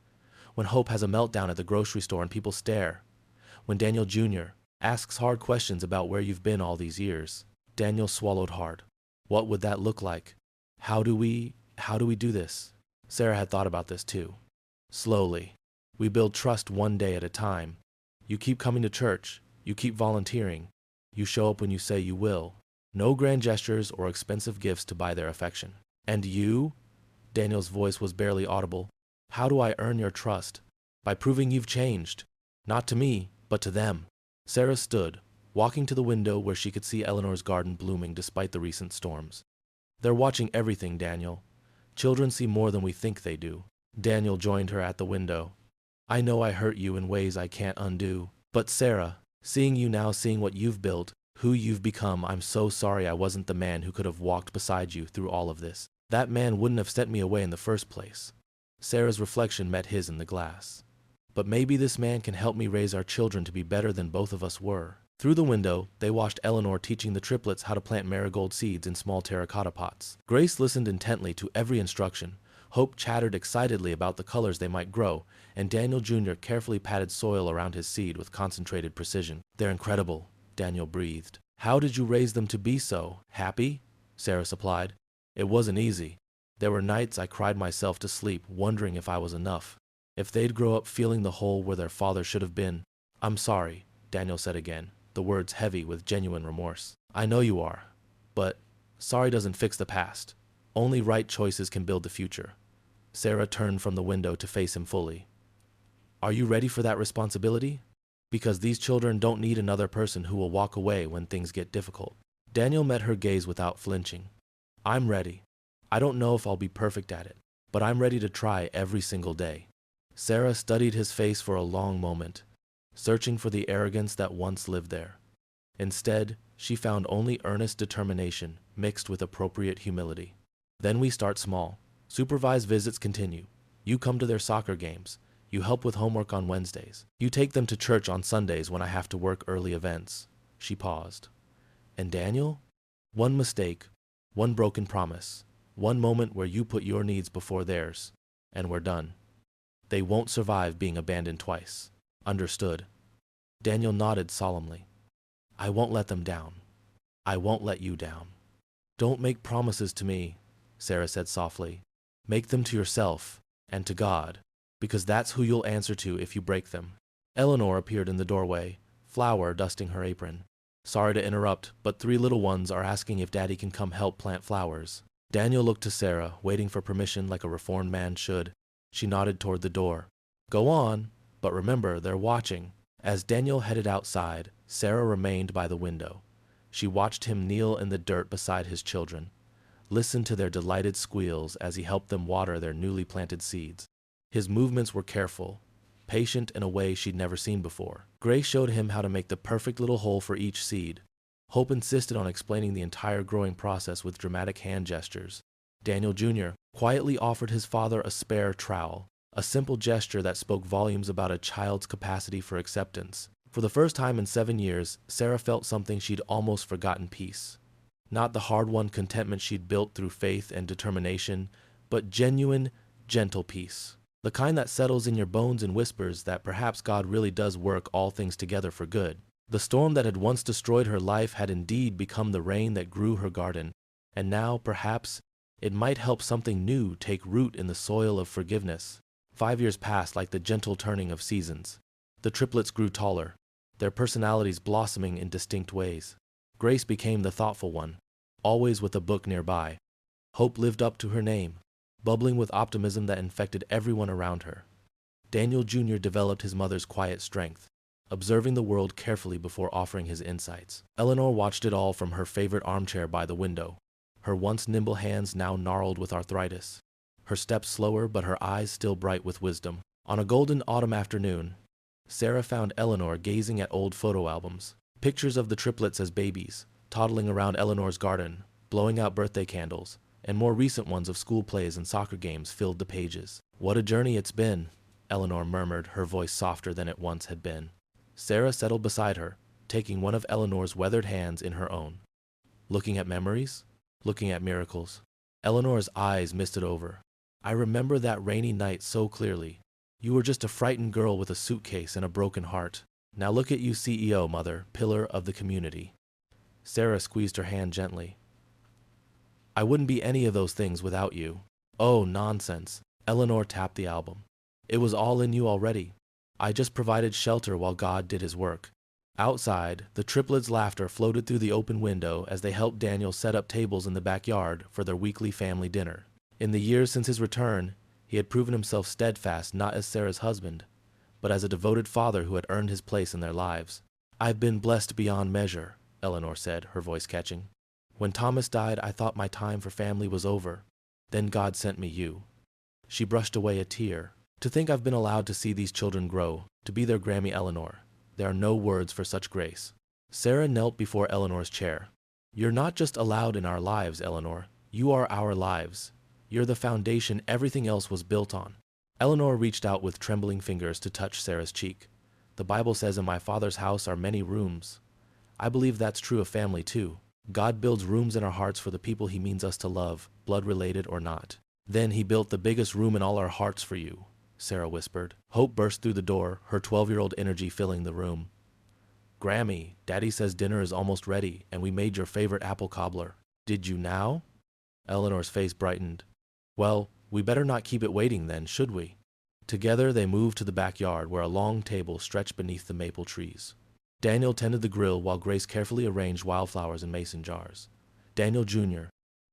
When Hope has a meltdown at the grocery store and people stare. When Daniel Jr. asks hard questions about where you've been all these years." Daniel swallowed hard. What would that look like? How do we do this? Sarah had thought about this too. "Slowly. We build trust one day at a time. You keep coming to church. You keep volunteering. You show up when you say you will. No grand gestures or expensive gifts to buy their affection." "And you?" Daniel's voice was barely audible. "How do I earn your trust?" "By proving you've changed. Not to me, but to them." Sarah stood, walking to the window where she could see Eleanor's garden blooming despite the recent storms. "They're watching everything, Daniel. Children see more than we think they do." Daniel joined her at the window. "I know I hurt you in ways I can't undo. But Sarah, seeing you now, seeing what you've built, who you've become, I'm so sorry I wasn't the man who could have walked beside you through all of this. That man wouldn't have sent me away in the first place." Sarah's reflection met his in the glass. But maybe this man can help me raise our children to be better than both of us were. Through the window, they watched Eleanor teaching the triplets how to plant marigold seeds in small terracotta pots. Grace listened intently to every instruction. Hope chattered excitedly about the colors they might grow, and Daniel Jr. carefully patted soil around his seed with concentrated precision. "They're incredible," Daniel breathed. "How did you raise them to be so happy?" Sarah supplied. "It wasn't easy. There were nights I cried myself to sleep, wondering if I was enough. If they'd grow up feeling the hole where their father should have been." "I'm sorry," Daniel said again, the words heavy with genuine remorse. "I know you are. But sorry doesn't fix the past. Only right choices can build the future." Sarah turned from the window to face him fully. "Are you ready for that responsibility? Because these children don't need another person who will walk away when things get difficult." Daniel met her gaze without flinching. "I'm ready. I don't know if I'll be perfect at it, but I'm ready to try every single day." Sarah studied his face for a long moment, searching for the arrogance that once lived there. Instead, she found only earnest determination mixed with appropriate humility. "Then we start small. Supervised visits continue. You come to their soccer games. You help with homework on Wednesdays. You take them to church on Sundays when I have to work early events." She paused. "And Daniel? One mistake, one broken promise, one moment where you put your needs before theirs, and we're done. They won't survive being abandoned twice." "Understood." Daniel nodded solemnly. "I won't let them down. I won't let you down." "Don't make promises to me," Sarah said softly. "Make them to yourself and to God, because that's who you'll answer to if you break them." Eleanor appeared in the doorway, flour dusting her apron. "Sorry to interrupt, but 3 little ones are asking if Daddy can come help plant flowers." Daniel looked to Sarah, waiting for permission like a reformed man should. She nodded toward the door. "Go on, but remember, they're watching." As Daniel headed outside, Sarah remained by the window. She watched him kneel in the dirt beside his children, listened to their delighted squeals as he helped them water their newly planted seeds. His movements were careful, patient in a way she'd never seen before. Grace showed him how to make the perfect little hole for each seed. Hope insisted on explaining the entire growing process with dramatic hand gestures. Daniel Jr. quietly offered his father a spare trowel, a simple gesture that spoke volumes about a child's capacity for acceptance. For the first time in 7 years, Sarah felt something she'd almost forgotten: peace. Not the hard-won contentment she'd built through faith and determination, but genuine, gentle peace. The kind that settles in your bones and whispers that perhaps God really does work all things together for good. The storm that had once destroyed her life had indeed become the rain that grew her garden, and now, perhaps, it might help something new take root in the soil of forgiveness. 5 years passed like the gentle turning of seasons. The triplets grew taller, their personalities blossoming in distinct ways. Grace became the thoughtful one, always with a book nearby. Hope lived up to her name, bubbling with optimism that infected everyone around her. Daniel Jr. developed his mother's quiet strength, observing the world carefully before offering his insights. Eleanor watched it all from her favorite armchair by the window, her once nimble hands now gnarled with arthritis, her steps slower but her eyes still bright with wisdom. On a golden autumn afternoon, Sarah found Eleanor gazing at old photo albums. Pictures of the triplets as babies, toddling around Eleanor's garden, blowing out birthday candles, and more recent ones of school plays and soccer games filled the pages. "What a journey it's been," Eleanor murmured, her voice softer than it once had been. Sarah settled beside her, taking one of Eleanor's weathered hands in her own. "Looking at memories? Looking at miracles?" Eleanor's eyes misted over. "I remember that rainy night so clearly. You were just a frightened girl with a suitcase and a broken heart. Now look at you, CEO, mother, pillar of the community." Sarah squeezed her hand gently. "I wouldn't be any of those things without you." "Oh, nonsense." Eleanor tapped the album. "It was all in you already. I just provided shelter while God did his work." Outside, the triplets' laughter floated through the open window as they helped Daniel set up tables in the backyard for their weekly family dinner. In the years since his return, he had proven himself steadfast not as Sarah's husband, but as a devoted father who had earned his place in their lives. "I've been blessed beyond measure," Eleanor said, her voice catching. "When Thomas died, I thought my time for family was over. Then God sent me you." She brushed away a tear. "To think I've been allowed to see these children grow, to be their Grammy Eleanor. There are no words for such grace." Sarah knelt before Eleanor's chair. "You're not just allowed in our lives, Eleanor. You are our lives. You're the foundation everything else was built on." Eleanor reached out with trembling fingers to touch Sarah's cheek. The Bible says in my Father's house are many rooms. I believe that's true of family too. God builds rooms in our hearts for the people he means us to love, blood-related or not. Then he built the biggest room in all our hearts for you, Sarah whispered. Hope burst through the door, her 12-year-old energy filling the room. Grammy, Daddy says dinner is almost ready, and we made your favorite apple cobbler. Did you now? Eleanor's face brightened. Well, we better not keep it waiting then, should we? Together they moved to the backyard where a long table stretched beneath the maple trees. Daniel tended the grill while Grace carefully arranged wildflowers in mason jars. Daniel Jr.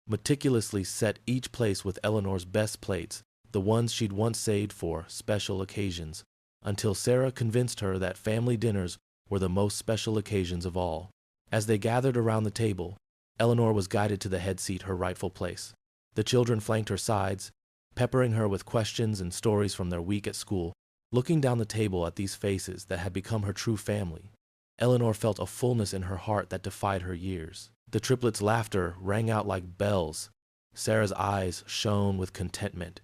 meticulously set each place with Eleanor's best plates, the ones she'd once saved for special occasions, until Sarah convinced her that family dinners were the most special occasions of all. As they gathered around the table, Eleanor was guided to the head seat, her rightful place. The children flanked her sides, peppering her with questions and stories from their week at school. Looking down the table at these faces that had become her true family, Eleanor felt a fullness in her heart that defied her years. The triplets' laughter rang out like bells. Sarah's eyes shone with contentment,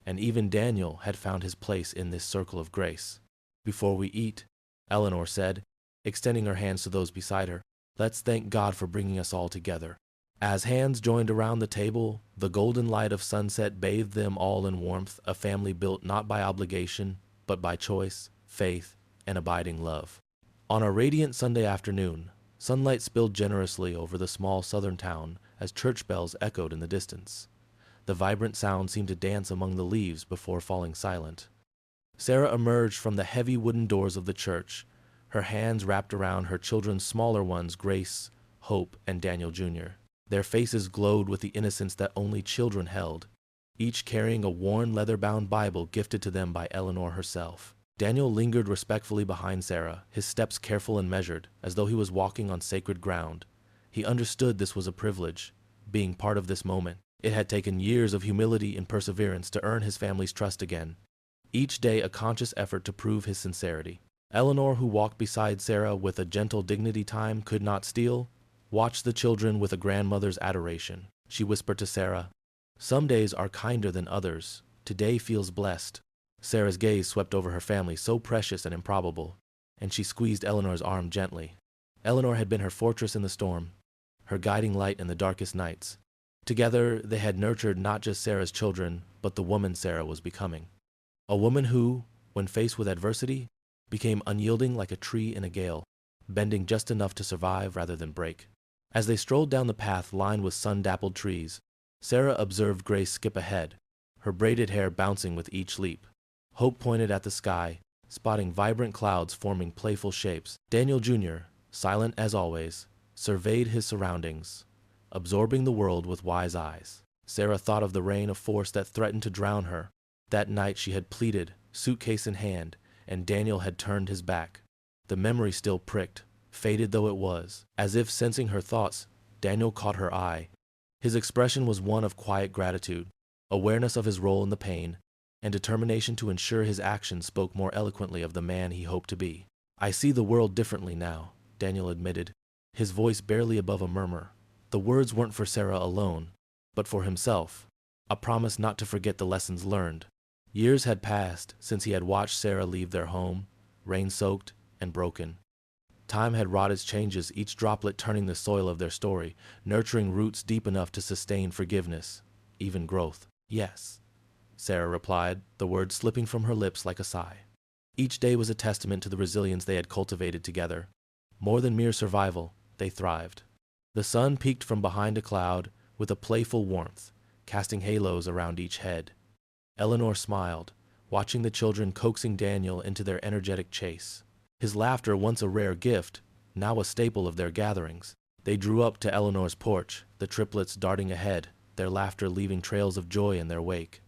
and even Daniel had found his place in this circle of grace. Before we eat, Eleanor said, extending her hands to those beside her, let's thank God for bringing us all together. As hands joined around the table, the golden light of sunset bathed them all in warmth, a family built not by obligation, but by choice, faith, and abiding love. On a radiant Sunday afternoon, sunlight spilled generously over the small southern town as church bells echoed in the distance. The vibrant sound seemed to dance among the leaves before falling silent. Sarah emerged from the heavy wooden doors of the church, her hands wrapped around her children's smaller ones, Grace, Hope, and Daniel Jr. Their faces glowed with the innocence that only children held, each carrying a worn leather-bound Bible gifted to them by Eleanor herself. Daniel lingered respectfully behind Sarah, his steps careful and measured, as though he was walking on sacred ground. He understood this was a privilege, being part of this moment. It had taken years of humility and perseverance to earn his family's trust again, each day a conscious effort to prove his sincerity. Eleanor, who walked beside Sarah with a gentle dignity time could not steal, watched the children with a grandmother's adoration. She whispered to Sarah, some days are kinder than others. Today feels blessed. Sarah's gaze swept over her family, so precious and improbable, and she squeezed Eleanor's arm gently. Eleanor had been her fortress in the storm, her guiding light in the darkest nights. Together, they had nurtured not just Sarah's children, but the woman Sarah was becoming. A woman who, when faced with adversity, became unyielding like a tree in a gale, bending just enough to survive rather than break. As they strolled down the path lined with sun-dappled trees, Sarah observed Grace skip ahead, her braided hair bouncing with each leap. Hope pointed at the sky, spotting vibrant clouds forming playful shapes. Daniel Jr., silent as always, surveyed his surroundings, absorbing the world with wise eyes. Sarah thought of the rain of force that threatened to drown her. That night she had pleaded, suitcase in hand, and Daniel had turned his back. The memory still pricked, faded though it was. As if sensing her thoughts, Daniel caught her eye. His expression was one of quiet gratitude, awareness of his role in the pain, and determination to ensure his actions spoke more eloquently of the man he hoped to be. I see the world differently now, Daniel admitted, his voice barely above a murmur. The words weren't for Sarah alone, but for himself, a promise not to forget the lessons learned. Years had passed since he had watched Sarah leave their home, rain-soaked and broken. Time had wrought its changes, each droplet turning the soil of their story, nurturing roots deep enough to sustain forgiveness, even growth. Yes, Sarah replied, the words slipping from her lips like a sigh. Each day was a testament to the resilience they had cultivated together. More than mere survival, they thrived. The sun peeked from behind a cloud with a playful warmth, casting halos around each head. Eleanor smiled, watching the children coaxing Daniel into their energetic chase. His laughter, once a rare gift, now a staple of their gatherings. They drew up to Eleanor's porch, the triplets darting ahead, their laughter leaving trails of joy in their wake.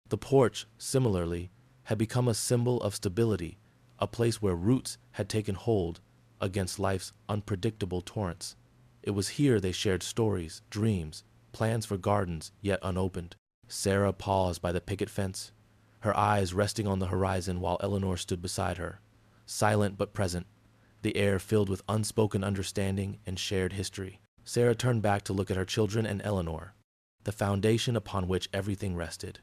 The porch, similarly, had become a symbol of stability, a place where roots had taken hold against life's unpredictable torrents. It was here they shared stories, dreams, plans for gardens yet unopened. Sarah paused by the picket fence, her eyes resting on the horizon while Eleanor stood beside her, silent but present, the air filled with unspoken understanding and shared history. Sarah turned back to look at her children and Eleanor, the foundation upon which everything rested.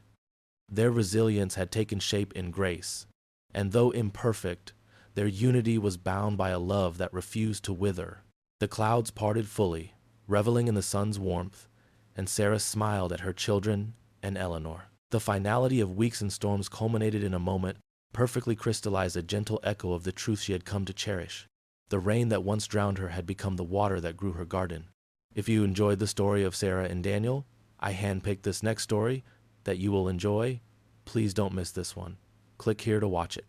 Their resilience had taken shape in grace, and though imperfect, their unity was bound by a love that refused to wither. The clouds parted fully, reveling in the sun's warmth, and Sarah smiled at her children and Eleanor. The finality of weeks and storms culminated in a moment, perfectly crystallized a gentle echo of the truth she had come to cherish. The rain that once drowned her had become the water that grew her garden. If you enjoyed the story of Sarah and Daniel, I handpicked this next story that you will enjoy. Please don't miss this one. Click here to watch it.